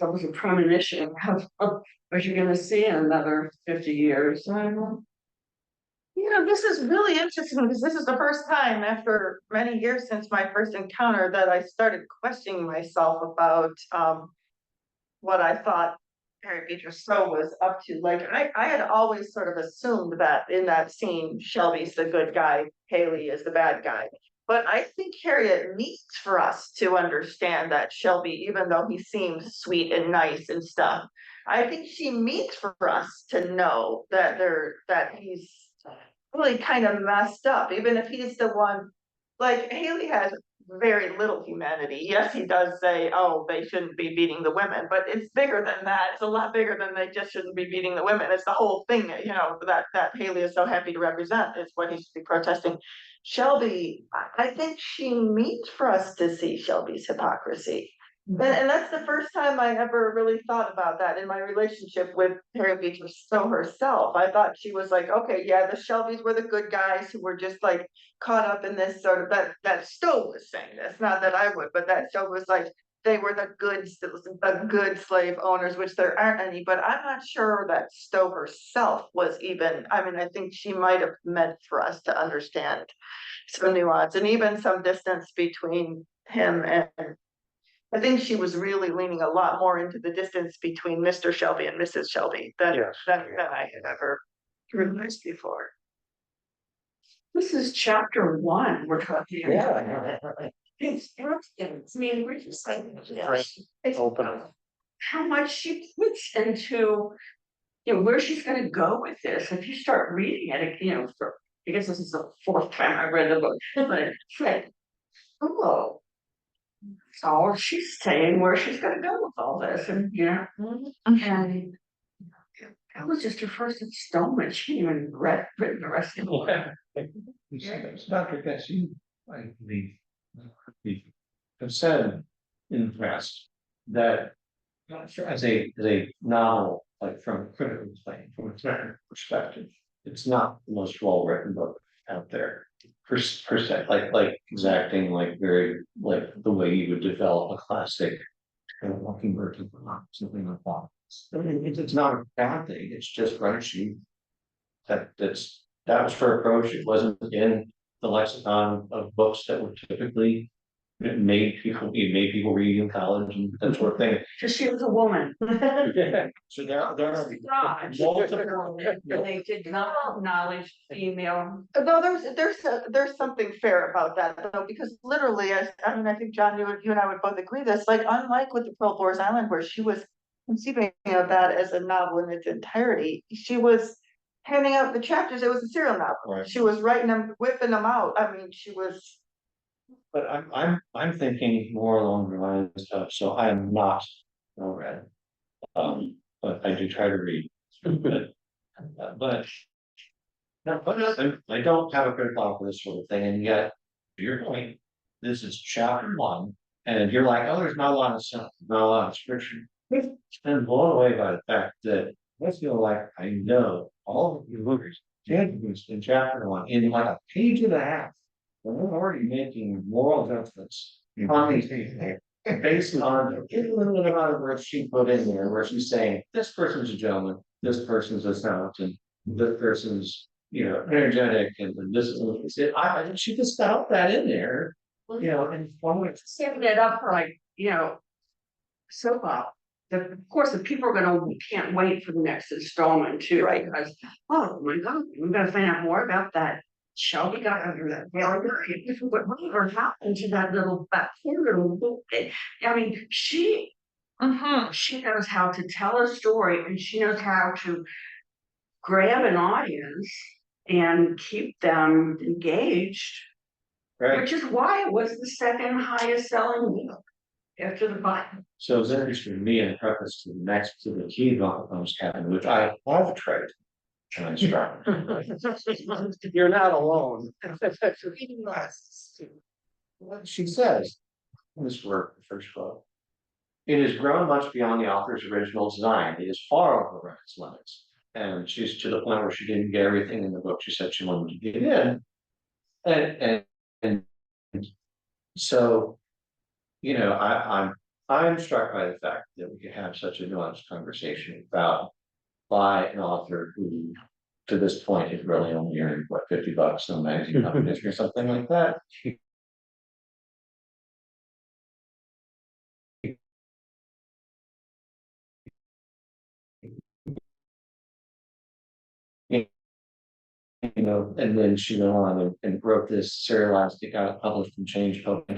almost a premonition of what you're gonna see in another 50 years. This is really interesting because this is the first time after many years since my first encounter that I started questioning myself about what I thought Harriet Beecher Stowe was up to. Like I had always sort of assumed that in that scene, Shelby's the good guy, Haley is the bad guy. But I think Harriet needs for us to understand that Shelby, even though he seems sweet and nice and stuff, I think she needs for us to know that he's really kind of messed up, even if he's the one. Like Haley has very little humanity. Yes, he does say, oh, they shouldn't be beating the women, but it's bigger than that. It's a lot bigger than they just shouldn't be beating the women. It's the whole thing, you know, that Haley is so happy to represent is what he should be protesting. Shelby, I think she means for us to see Shelby's hypocrisy. And that's the first time I ever really thought about that in my relationship with Harriet Beecher Stowe herself. I thought she was like, okay, yeah, the Shelbys were the good guys who were just like caught up in this sort of that Stowe was saying this, not that I would, but that Stowe was like, they were the good slave owners, which there aren't any, but I'm not sure that Stowe herself was even, I mean, I think she might have meant for us to understand some nuance and even some distance between him and I think she was really leaning a lot more into the distance between Mr. Shelby and Mrs. Shelby than Yes. than I had ever realized before. This is chapter 1, we're talking about. Yeah. It's, I mean, we're just like, it's Open. how much she puts into, you know, where she's gonna go with this. If you start reading it, you know, I guess this is the 4th time I read the book, but it's like, oh. So she's saying where she's gonna go with all this, and you know, and that was just her first installment. She didn't even written the rest of the book. Dr. Getz, you, I believe, have said in the past that as a novel, like from a critical plane, from a threat perspective, it's not the most well-written book out there. Per se, like exacting, like very, like the way you would develop a classic Mockingbird, something like that. I mean, it's not a bad thing, it's just rubbish. That was her approach. It wasn't in the lexicon of books that were typically made people read in college and that sort of thing. Just she was a woman. So there are multiple. They did not acknowledge female. No, there's something fair about that though, because literally, I mean, I think John, you and I would both agree this, like unlike with the Pearl Boars Island, where she was conceiving of that as a novel in its entirety, she was handing out the chapters, it was a serial novel. Right. She was writing them, whipping them out. I mean, she was. But I'm thinking more along the lines of, so I am not well read. But I do try to read. But I don't have a critical eye for this sort of thing, and yet, to your point, this is chapter 1, and you're like, oh, there's not a lot of stuff, not a lot of scripture. I'm blown away by the fact that I feel like I know all of the words in chapter 1 in like a page and a half. We're already making moral judgments on these people based on a little amount of words she put in there, where she's saying this person's a gentleman, this person's a talented, this person's energetic, and this is it. She just got that in there, and one way Saving it up for like, soap opera. Of course, the people are can't wait for the next installment too, right? Because, oh my God, we're gonna find out more about that. Shelby got under that whatever happened to that poor little book. I mean, she knows how to tell a story, and she knows how to grab an audience and keep them engaged, right. which is why it was the second highest selling book after the Bible. So it's interesting to me in preface to the key comes cabin, which I have tried. You're not alone. What she says in this work, the first quote. It has grown much beyond the author's original design. It is far over its limits. And she's to the point where she didn't get everything in the book she said she wanted to get in. And so, I'm struck by the fact that we could have such a nuanced conversation about by an author who to this point is really only earned what $50 on magazine competition or something like that. And then she went on and wrote this serialized, it got published and changed public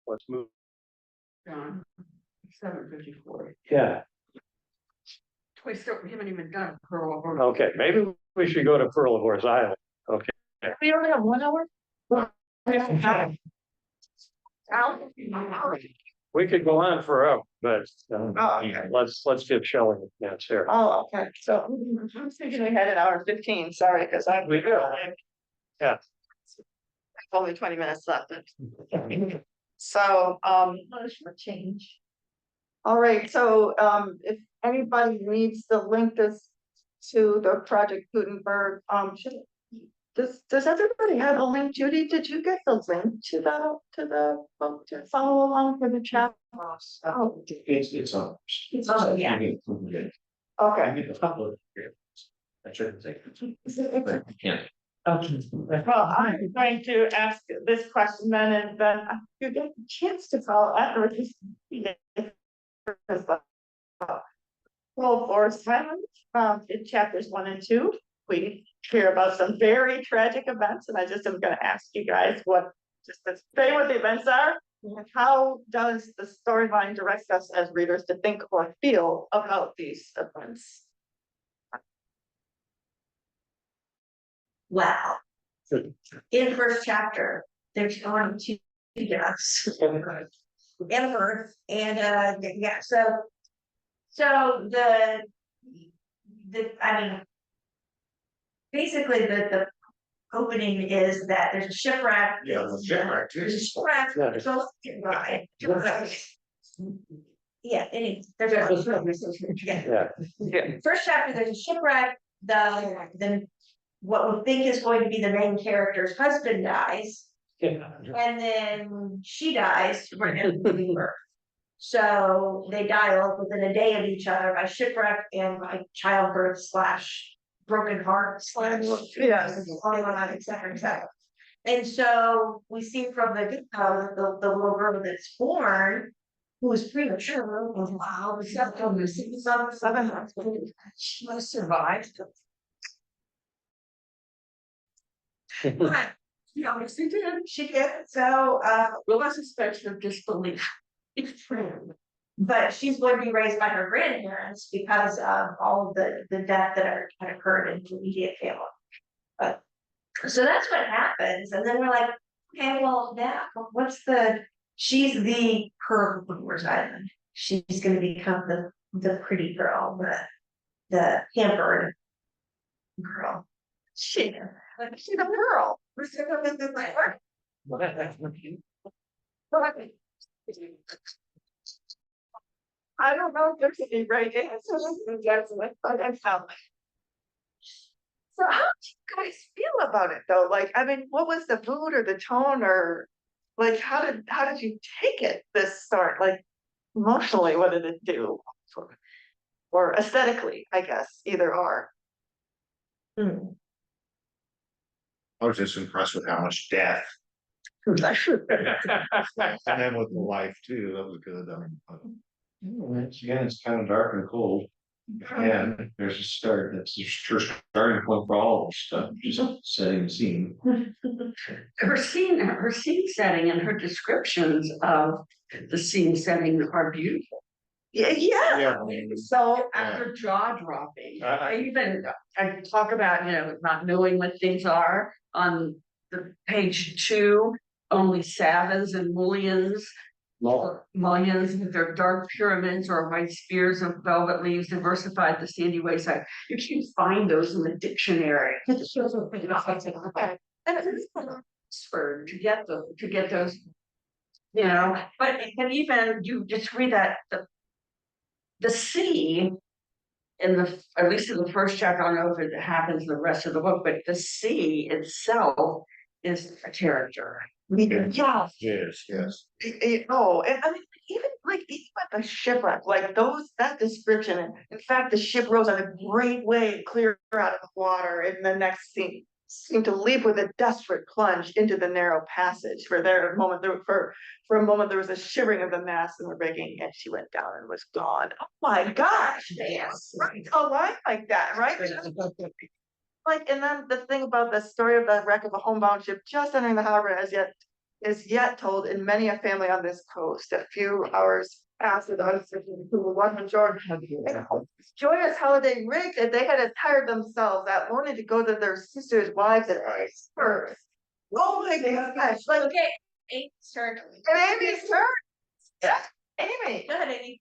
let's move. John, 7:54. Yeah, We haven't even done Pearl Harbor. okay, maybe we should go to Pearl of Horse Island. Okay. We only have 1 hour? We could go on forever, but Oh, okay. let's give Shelley a chance here. Oh, okay, so I'm thinking we had an hour and 15, sorry, because I. We do. Yeah. Only 20 minutes left. So, For change. all right, so, if anybody needs the link to the Project Gutenberg, does everybody have a link? Judy, did you get the link to the book to follow along for the chat? Oh, It's on. Yeah. okay. I get a couple of. I shouldn't say. But I can't. Well, I'm going to ask this question then, and then you get a chance to follow afterwards. Full Forest Island, in chapters 1 and 2, we hear about some very tragic events, and I just am gonna ask you guys just to say what the events are, and how does the storyline direct us as readers to think or feel about these events? Wow. In first chapter, there's only two deaths. And birth, and yeah, so the I mean, basically the opening is that there's a shipwreck. Yeah, the shipwreck too. There's a shipwreck. Yeah. It's all right. Yeah, there's a yeah. Yeah. First chapter, there's a shipwreck. The what we think is going to be the main character's husband dies, and then she dies right after giving birth. So they die all within a day of each other by shipwreck and by childbirth / broken heart / Yes. et cetera, et cetera. And so we see from the little girl that's born, who is premature, wow, seven months, she must have survived. But, you know, she did, so, Will I suspension of disbelief? but she's going to be raised by her grandparents because of all of the death that had occurred in the immediate family. But, so that's what happens, and then we're like, okay, well, now, she's the Pearl of Horse Island. She's gonna become the pretty girl, the pampered girl. She's a pearl. I don't know if there's any right answer, but I found. So how did you guys feel about it though? Like, I mean, what was the mood or the tone, or like how did you take it this start? Like emotionally, what did it do? Or aesthetically, I guess, either or. I was just impressed with how much death. And then with the life too, that was good. Again, it's kind of dark and cold. And there's a start, that's the first starting point for all of this stuff, just setting the scene. Her scene setting and her descriptions of the scene setting are beautiful. Yeah. Yeah. So after jaw dropping, I talk about, not knowing what things are on the page 2, only Savas and mullions with their dark pyramids or white spears of velvet leaves diversified the sandy wayside. You can't find those in the dictionary. And it's Oxford to get those, but and even you just read that the sea at least in the first chapter, I don't know if it happens in the rest of the book, but the sea itself is a character. Yeah. Yes. Oh, and I mean, even with the shipwreck, like that description, in fact, the ship rose on a great wave clear out of the water, and the next scene seemed to leap with a desperate plunge into the narrow passage. For a moment there was a shivering of the mast and the rigging, and she went down and was gone. Oh my gosh, yes, right, a line like that, right? Like, and then the thing about the story of the wreck of a homebound ship just entering the harbor as yet is yet told in many a family on this coast, a few hours after the uncertain who one majority had joyous holiday rig that they had attired themselves that morning to go to their sisters' wives and first. Oh my gosh, like, Okay, Amy's turn. Amy's turn. Yeah, Amy. Go ahead, Amy.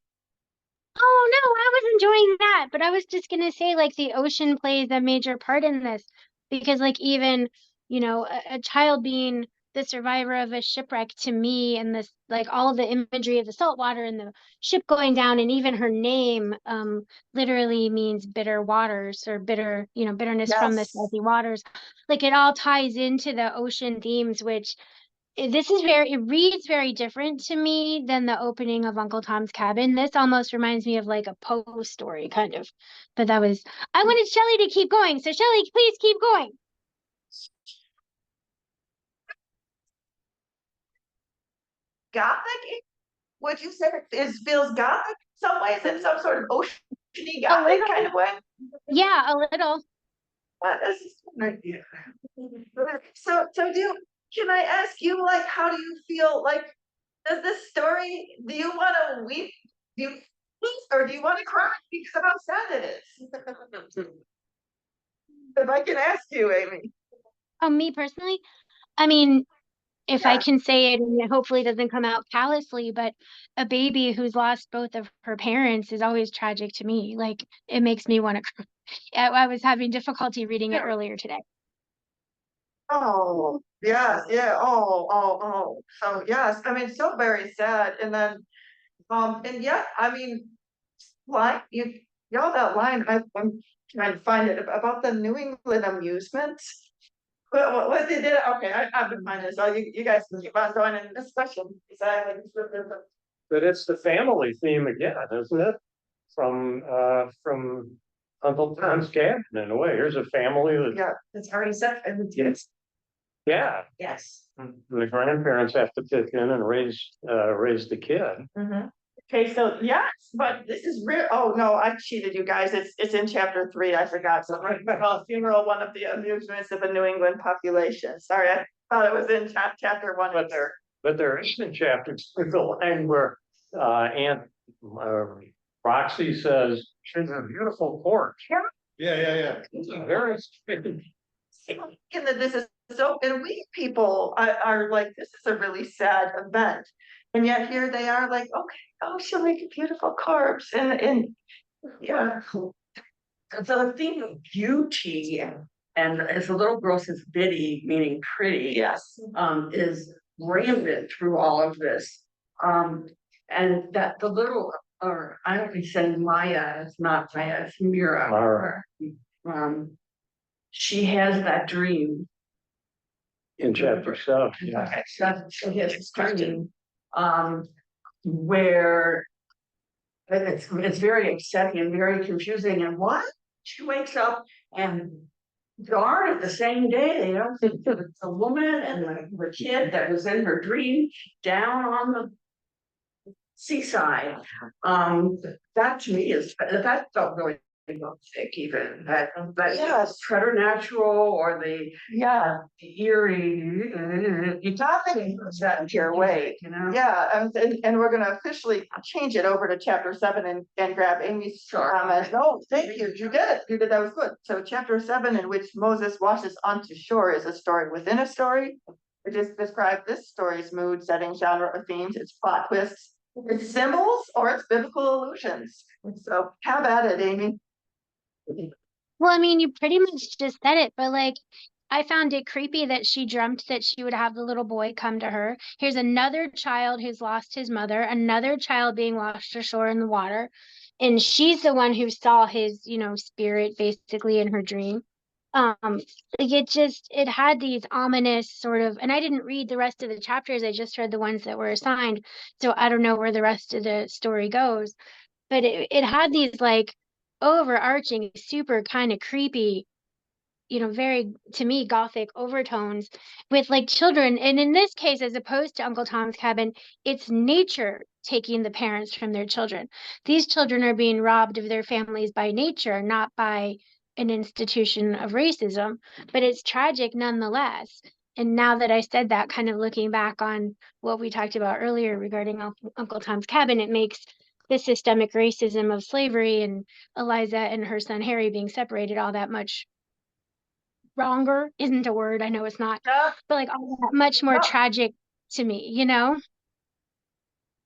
Oh no, I was enjoying that, but I was just gonna say like the ocean plays a major part in this because like even, a child being the survivor of a shipwreck to me and this like all of the imagery of the salt water and the ship going down and even her name literally means bitter waters or bitter, bitterness from the Yes. salty waters. Like it all ties into the ocean themes, which it reads very different to me than the opening of Uncle Tom's Cabin. This almost reminds me of like a Poe story, kind of. But I wanted Shelley to keep going. So Shelley, please keep going. Gothic? Would you say it feels gothic in some ways, in some sort of oceany A gothic little. kind of way? Yeah, a little. This is an idea. So can I ask you, like, how do you feel, like, does this story, do you want to weep? Do you weep or do you want to cry because of how sad it is? If I can ask you, Amy. Oh, me personally, I mean, if I Yeah. can say it, and it hopefully doesn't come out callously, but a baby who's lost both of her parents is always tragic to me. Like it makes me want to cry. I was having difficulty reading it earlier today. Oh, yes, yeah, oh. So yes, I mean, so very sad. And then, and yeah, I mean, line, y'all that line, I'm trying to find it about the New England amusements. What they did, okay, I've been finding this, so you guys can keep on going in discussion. Exactly. But it's the family theme again, isn't it? From Uncle Tom's Cabin in a way. Here's a family that, Yeah, It's already set. yeah, Yes. the grandparents have to pitch in and raise the kid. mhm. Okay, so yes, but this is real, oh no, I cheated you guys, it's in chapter 3, I forgot, so funeral, one of the amusements of the New England population, sorry, I thought it was in chapter 1. But there is in chapter 2 the line where Aunt Roxy says, she's a beautiful porch. Yeah. It's a very And that this is so, and we people are like, this is a really sad event. And yet here they are like, okay, oh, she'll make a beautiful corpse and yeah. So the theme of beauty and as the little girl says Biddy, meaning pretty. Yes. Is rampant through all of this. And that the little, or I don't be saying Maya, it's not Maya, it's Mira. Mara. She has that dream. in chapter 7. Yeah. Okay, so she has this dream, where it's very upsetting and very confusing. And what? She wakes up and darn it, the same day, the woman and the kid that was in her dream down on the seaside. That to me that felt really sick, even that Yes. preternatural or the Yeah, eerie. You nothing was that your way. Yeah, and we're gonna officially change it over to chapter 7 and grab Amy's comment. Oh, thank you, you did, that was good. So chapter 7, in which Moses washes onto shore, is a story within a story. We just described this story's mood, setting, genre, or themes, its plot twists, its symbols, or its biblical allusions. So have at it, Amy. Well, I mean, you pretty much just said it, but like, I found it creepy that she dreamt that she would have the little boy come to her. Here's another child who's lost his mother, another child being washed ashore in the water. And she's the one who saw his, spirit basically in her dream. Like it had these ominous sort of, and I didn't read the rest of the chapters, I just read the ones that were assigned. So I don't know where the rest of the story goes, but it had these like overarching, super kind of creepy, very, to me, gothic overtones with like children. And in this case, as opposed to Uncle Tom's Cabin, it's nature taking the parents from their children. These children are being robbed of their families by nature, not by an institution of racism, but it's tragic nonetheless. And now that I said that, kind of looking back on what we talked about earlier regarding Uncle Tom's Cabin, it makes the systemic racism of slavery and Eliza and her son Harry being separated all that much wronger. Isn't a word, I know it's not, but like all that much more No. tragic to me, you know?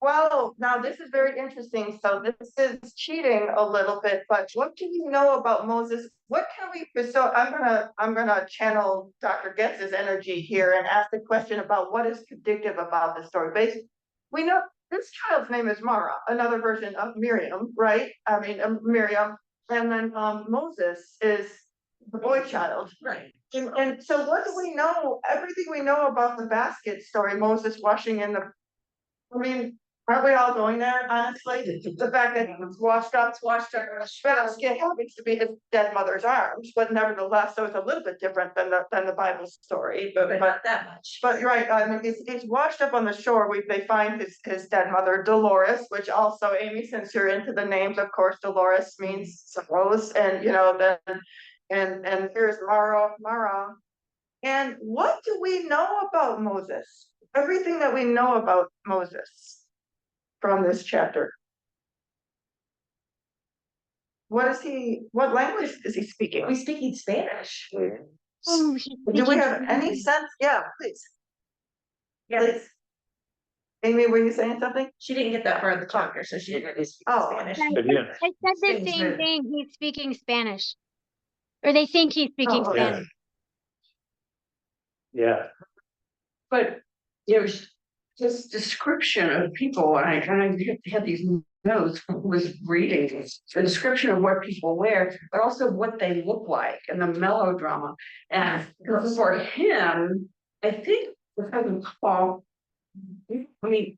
Well, now this is very interesting. So this is cheating a little bit, but what do you know about Moses? What can we, so I'm gonna channel Dr. Getz's energy here and ask the question about what is predictive about the story. Basically, we know this child's name is Mara, another version of Miriam, right? I mean, Miriam, and then Moses is the boy child. Right. And so what do we know? Everything we know about the basket story, Moses washing in the, I mean, aren't we all going there, honestly? The fact that he was washed up, basket happens to be his dead mother's arms, but nevertheless, so it's a little bit different than the Bible story, but Not that much. but you're right, I mean, he's washed up on the shore, they find his dead mother Dolores, which also, Amy, since you're into the names, of course, Dolores means suppose, and you know, then, and here's Mara. And what do we know about Moses? Everything that we know about Moses from this chapter. What language is he speaking? We speaking Spanish. Oh, Do we have any sense? Yeah, please. Please. Amy, were you saying something? She didn't get that far in the chapter, so she didn't really speak Oh. Spanish. But yeah, I said the Things same that- thing. He's speaking Spanish. Or they think he's speaking Oh, Spanish. yeah, But there's this description of people, and I kind of had these notes when I was reading this, the description of what people wear, but also what they look like and the melodrama. And for him, I think if I can call, I mean,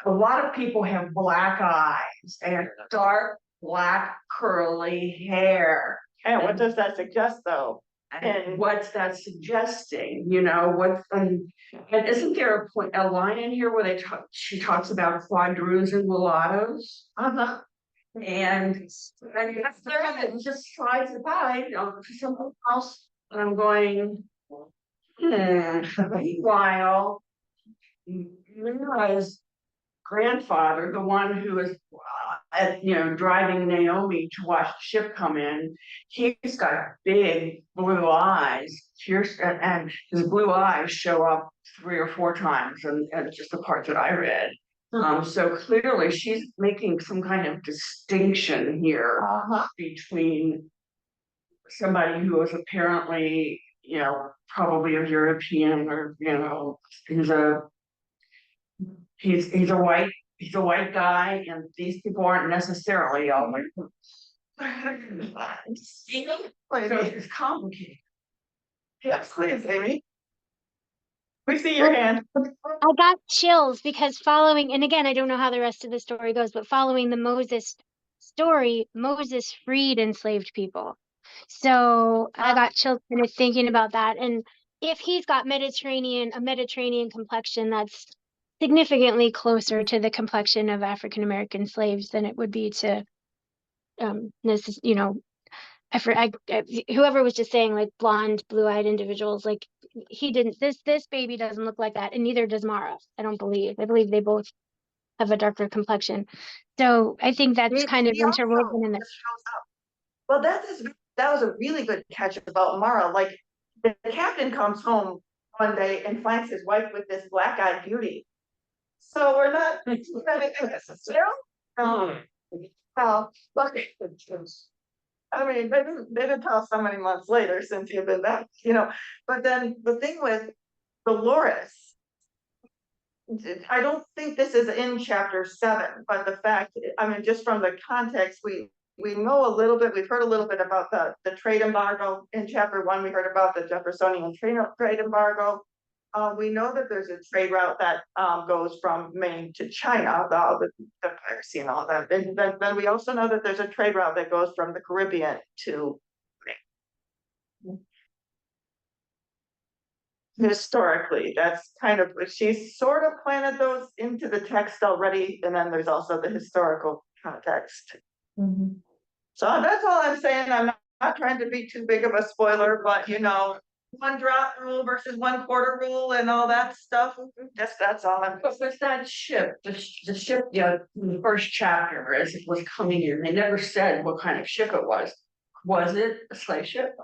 a lot of people have black eyes and dark, black, curly hair. And what does that suggest though? And what's that suggesting, you know, and isn't there a line in here where she talks about quadroons and mulattoes? Uh-huh. And that's there, that just slides it by, you know, to something else, and I'm going, meanwhile, Mira's grandfather, the one who is driving Naomi to watch the ship come in, he's got big blue eyes, fierce, and his blue eyes show up 3 or 4 times, and just the part that I read. So clearly she's making some kind of distinction here between somebody who is apparently, you know, probably a European, or, you know, he's a white guy, and these people aren't necessarily all white. So it's complicated. Yes, please, Amy. We see your hand. I got chills because following, and again, I don't know how the rest of the story goes, but following the Moses story, Moses freed enslaved people. So I got chills kind of thinking about that. And if he's got a Mediterranean complexion, that's significantly closer to the complexion of African American slaves than it would be to, you know, whoever was just saying like blonde, blue-eyed individuals, like he didn't, this baby doesn't look like that, and neither does Mara. I believe they both have a darker complexion. So I think that's kind of interwoven in there. Well, that was a really good catch about Mara. Like the captain comes home one day and finds his wife with this black-eyed beauty. So we're not look, I mean, they didn't tell us so many months later since he had been back, you know. But then the thing with Dolores, I don't think this is in chapter 7, but the fact, I mean, just from the context, we know a little bit, we've heard a little bit about the trade embargo. In chapter 1, we heard about the Jeffersonian trade embargo. We know that there's a trade route that goes from Maine to China, the piracy and all that. And then we also know that there's a trade route that goes from the Caribbean to Maine. Historically, that's kind of, she's sort of planted those into the text already, and then there's also the historical context. So that's all I'm saying. I'm not trying to be too big of a spoiler, but you know, one drop rule versus 1/4 rule and all that stuff. That's all I'm. But with that ship, the ship, in the first chapter, as it was coming in, they never said what kind of ship it was. Was it a slave ship?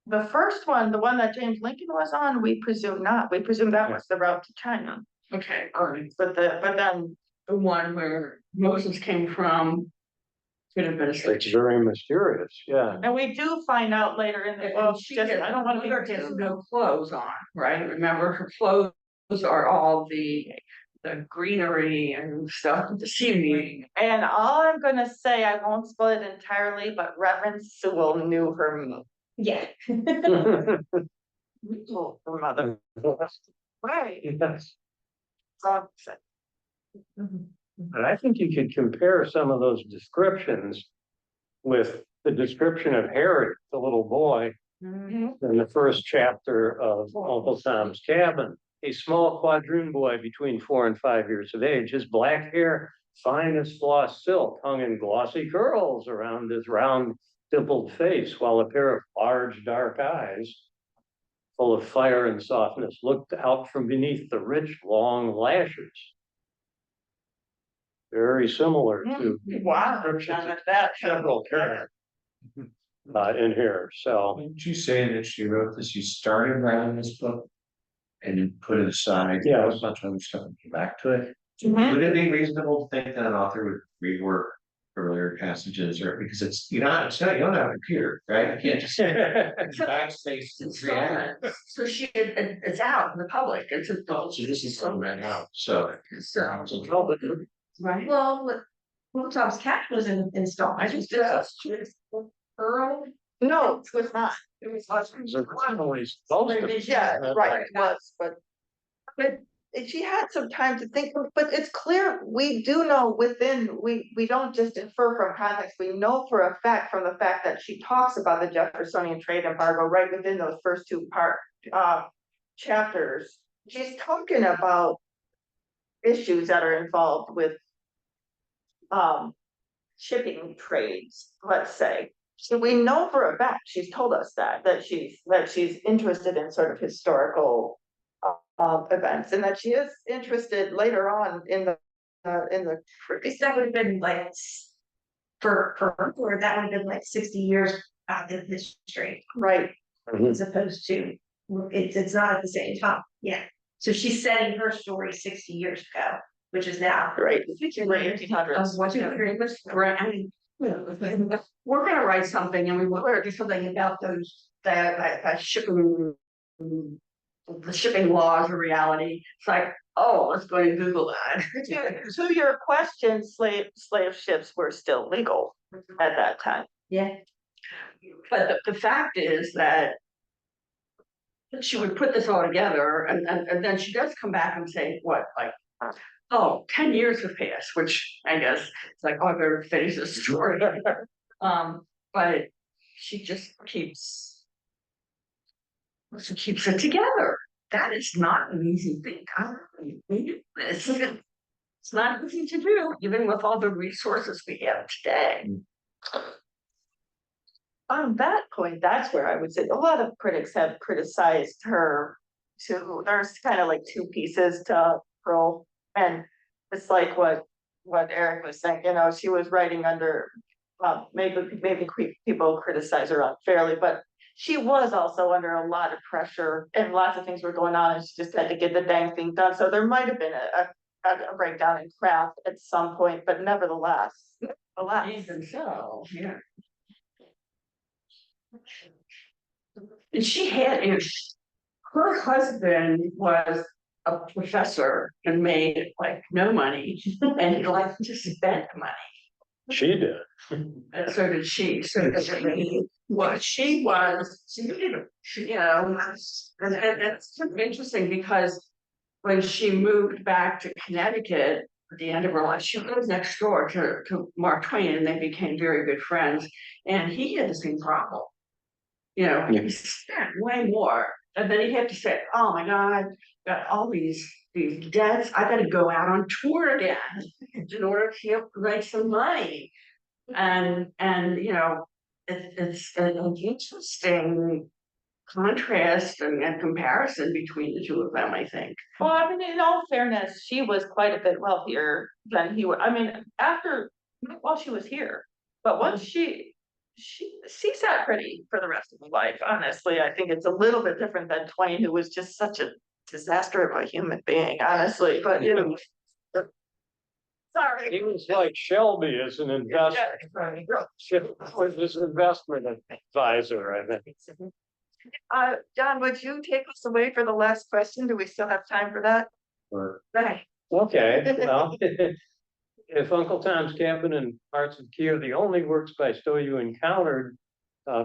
The first one, the one that James Lincoln was on, we presume not. We presume that was the route to China. Okay, all right. But then, The one where Moses came from could have been a slave It's ship. very mysterious, yeah. and we do find out later in the book, I don't want to Mother be has too. no clothes on, right? Remember, her clothes are all the greenery and stuff, the seaweed. And all I'm gonna say, I won't spoil it entirely, but Reverend Sewell knew her move. Yeah. Oh, her mother. Right. Yes. So, And I think you could compare some of those descriptions with the description of Harriet, the little boy, in the first chapter of Uncle Tom's Cabin. A small quadroon boy between 4 and 5 years of age, his black hair, fine as floss silk, hung in glossy curls around his round dimpled face, while a pair of large dark eyes, full of fire and softness, looked out from beneath the rich, long lashes. Very similar to wow, that. several characters in here, so. Did you say that she wrote this, you started writing this book? And then put it aside, Yeah. a bunch of other stuff and came back to it? Mhm. Would it be reasonable to think that an author would rework earlier passages, or because it's, you don't have a computer, right? You can't just backspace and react. So it's out in the public, it's a. So this is something right now, so. Right. Well, Little Tom's Cat was installed. I just did that. Earl. No, it was not. It was Yeah, right, it was, but she had some time to think, but it's clear, we do know we don't just infer from context, we know for a fact from the fact that she talks about the Jeffersonian trade embargo right within those first two chapters. She's talking about issues that are involved with shipping trades, let's say. So we know for a fact, she's told us that she's interested in sort of historical events, and that she is interested later on in the That would have been like, for her, that would have been like 60 years out of history, right. as opposed to, it's not at the same time, yeah. So she's setting her story 60 years ago, which is now. Right. Of what I mean, we're gonna write something and we want to do something about those, that shipping. The shipping laws are reality. It's like, oh, let's go and Google that. To your question, slave ships were still legal at that time. Yeah. But the fact is that she would put this all together and then she does come back and say, what, like, oh, 10 years have passed, which I guess it's like, oh, I better finish this story. But she just keeps it together. That is not an easy thing. It's not easy to do, even with all the resources we have today. On that point, that's where I would say a lot of critics have criticized her too. There's kind of like two pieces to Pearl, and it's like what Eric was saying, she was writing under, maybe people criticize her unfairly, but she was also under a lot of pressure and lots of things were going on and she just had to get the dang thing done. So there might have been a breakdown in craft at some point, but nevertheless. Even so, yeah. And she had, her husband was a professor and made like no money and he liked to spend money. She did. And so did she. So what she was, and it's sort of interesting because when she moved back to Connecticut at the end of her life, she lived next door to Mark Twain and they became very good friends. And he had the same problem. He spent way more. And then he had to say, oh my God, got all these debts. I got to go out on tour again in order to make some money. And it's an interesting contrast and comparison between the two of them, I think. Well, I mean, in all fairness, she was quite a bit wealthier than he was. I mean, after, while she was here, but once she sat pretty for the rest of her life, honestly. I think it's a little bit different than Twain, who was just such a disaster of a human being, honestly, but you know. Sorry. He was like Shelby as an investor. Was his investment advisor, I think. John, would you take us away for the last question? Do we still have time for that? Or, Right. okay, well, if Uncle Tom's Cabin and Hearts of Key are the only works by Stowe you encountered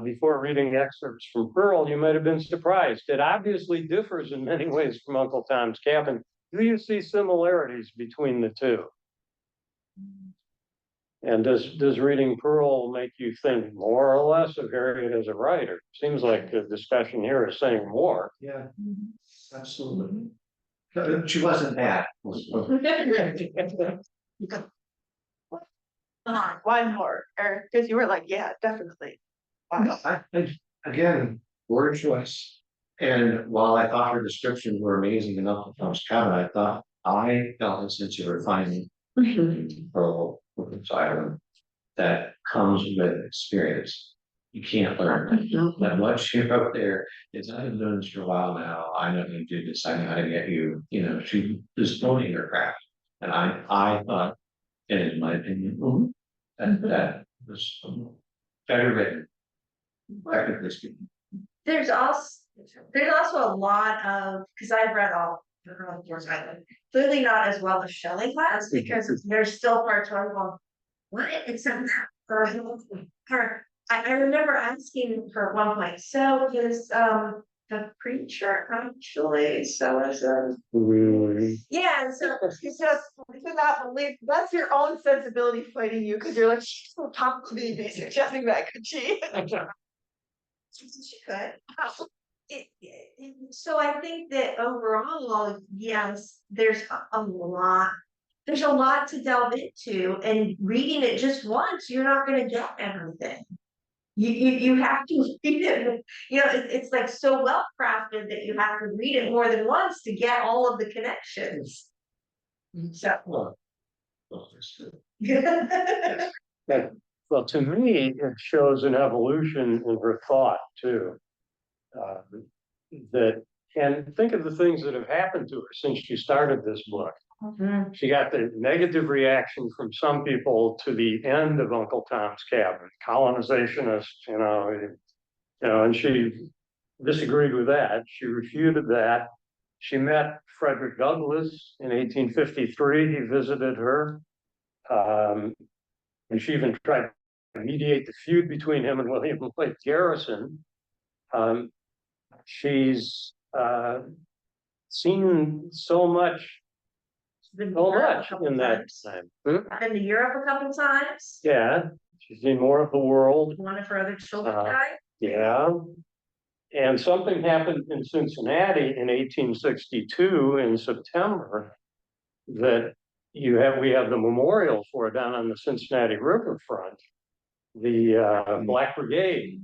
before reading excerpts from Pearl, you might have been surprised. It obviously differs in many ways from Uncle Tom's Cabin. Do you see similarities between the two? And does reading Pearl make you think more or less of Harriet as a writer? Seems like the discussion here is saying more. Yeah, absolutely. No, she wasn't bad. Why more? Or because you were like, yeah, definitely. Wow. Again, word choice. And while I thought her descriptions were amazing in Uncle Tom's Cabin, I felt a sense of refinement Pearl Island that comes with experience. You can't learn that. But what she wrote there is, I've been doing this for a while now. I know you do this. I know how to get you. You know, she is owning her craft, and I thought, and in my opinion, that was better written, technically speaking. There's also a lot of, because I've read all the Girl Force Island, clearly not as well as Shelley has, because there's still parts where I'm going, what? It's not her. I remember asking her at one point, so is the preacher actually so as a yeah, so You just cannot believe that's your own sensibility fighting you because you're like, she's so top to me suggesting that, could she? she could. So I think that overall, yes, there's a lot. There's a lot to delve into, and reading it just once, you're not going to get everything. You have to read it. You know, it's like so well crafted that you have to read it more than once to get all of the connections. So. Well, to me, it shows an evolution in her thought too. And think of the things that have happened to her since she started this book. She got the negative reaction from some people to the end of Uncle Tom's Cabin, colonizationists, and she disagreed with that. She refuted that. She met Frederick Douglass in 1853. He visited her. And she even tried to mediate the feud between him and William Lloyd Garrison. She's seen so much in that time. Been to Europe a couple times. Yeah, she's seen more of the world. One of her other children died. Yeah. And something happened in Cincinnati in 1862 in September that we have the memorial for down on the Cincinnati riverfront, the Black Brigade,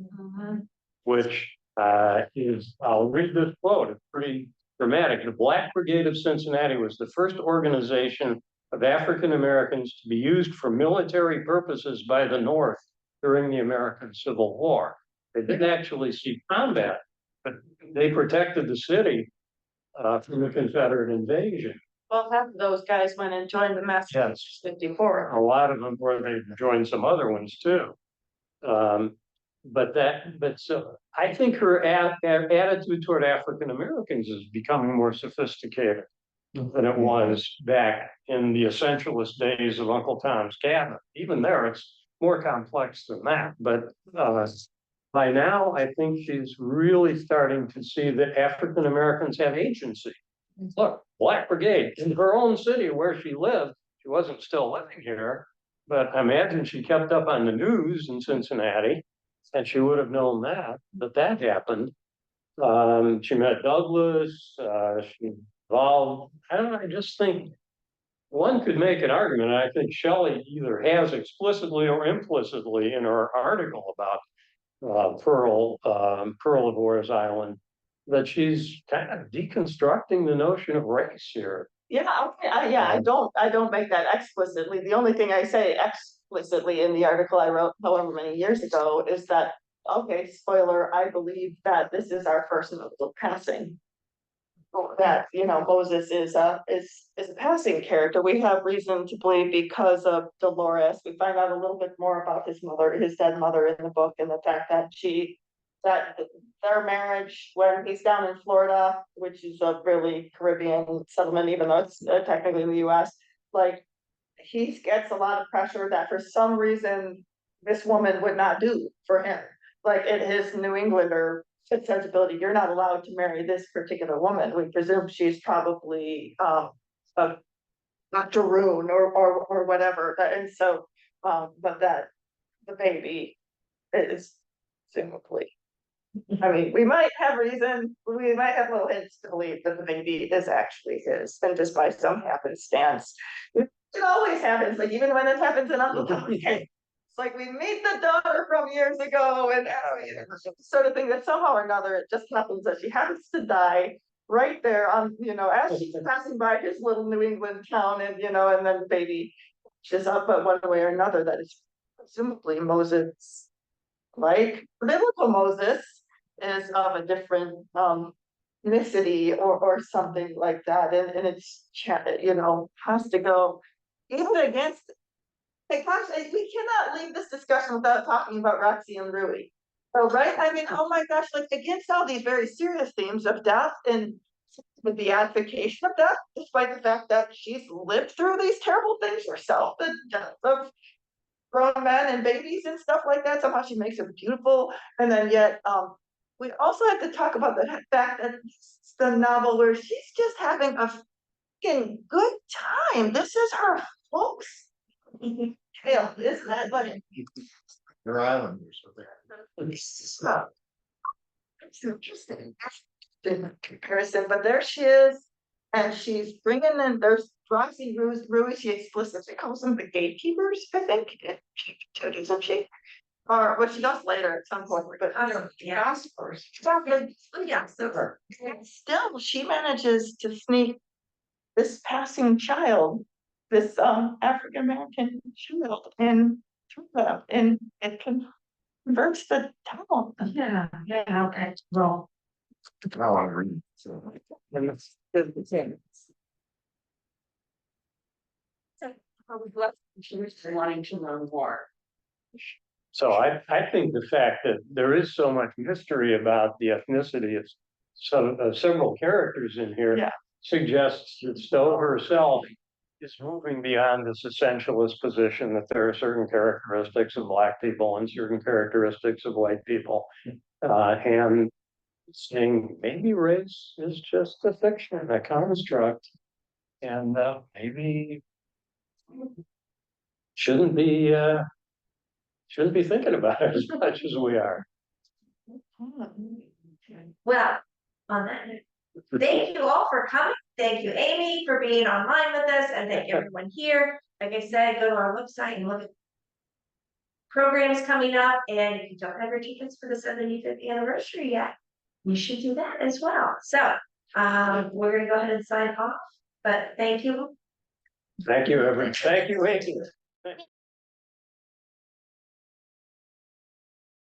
which I'll read this quote, it's pretty dramatic. The Black Brigade of Cincinnati was the first organization of African Americans to be used for military purposes by the North during the American Civil War. They didn't actually see combat, but they protected the city from the Confederate invasion. Well, half of those guys went and joined the Massachusetts 54. A lot of them, or they joined some other ones too. But so I think her attitude toward African Americans is becoming more sophisticated than it was back in the essentialist days of Uncle Tom's Cabin. Even there, it's more complex than that. But by now, I think she's really starting to see that African Americans have agency. Look, Black Brigade in her own city where she lived, she wasn't still living here, but I imagine she kept up on the news in Cincinnati, and she would have known that happened. She met Douglas, she involved, I just think one could make an argument, and I think Shelley either has explicitly or implicitly in her article about Pearl of Wars Island, that she's kind of deconstructing the notion of race here. Yeah, okay, I don't make that explicitly. The only thing I say explicitly in the article I wrote however many years ago is that, okay, spoiler, I believe that this is our first notable passing. That, Moses is a passing character. We have reason to believe because of Dolores. We find out a little bit more about his dead mother in the book, and the fact that their marriage when he's down in Florida, which is a really Caribbean settlement, even though it's technically in the US, like he gets a lot of pressure that for some reason this woman would not do for him. Like in his New Englander sensibility, you're not allowed to marry this particular woman. We presume she's probably a Octoroon or whatever. And so, but that the baby is presumably. I mean, we might have little hints to believe that the baby is actually his, and just by some happenstance. It always happens, like even when it happens in Uncle Tom's Cabin. It's like we meet the daughter from years ago, and sort of thing that somehow or another it just happens that she happens to die right there on, as she's passing by his little New England town, and and then the baby is up, but one way or another that is presumably Moses, like biblical Moses is of a different ethnicity or something like that, and it's has to go even against. Hey, gosh, we cannot leave this discussion without talking about Roxy and Rui. So, right? I mean, oh my gosh, like against all these very serious themes of death and with the advocation of death, despite the fact that she's lived through these terrible things herself, the death of grown men and babies and stuff like that. Somehow she makes it beautiful. And then yet, we also have to talk about the fact that it's the novel where she's just having a fucking good time. This is her folks. Tale, isn't that like Your islanders are there. it's interesting in comparison, but there she is, and she's bringing in. There's Roxy, Rui. She explicitly calls them the gatekeepers. I think, doesn't she? Or what she does later at some point, but I don't know. Yeah. Yeah, super. Still, she manages to sneak this passing child, this African American child, in through them, and it converts the town. Yeah, okay, well. Now I'm reading, so. And it's Wanting to know more. So I think the fact that there is so much mystery about the ethnicity of several characters in here. Yeah. Suggests that Stowe herself is moving beyond this essentialist position that there are certain characteristics of Black people and certain characteristics of white people. And saying maybe race is just a fiction, a construct, and maybe shouldn't be thinking about it as much as we are. Well, on that note, thank you all for coming. Thank you, Amy, for being online with us, and thank everyone here. Like I said, go to our website and look at programs coming up. And if you don't have your tickets for the 75th anniversary yet, you should do that as well. So we're gonna go ahead and sign off. But thank you. Thank you, everyone. Thank you, Amy.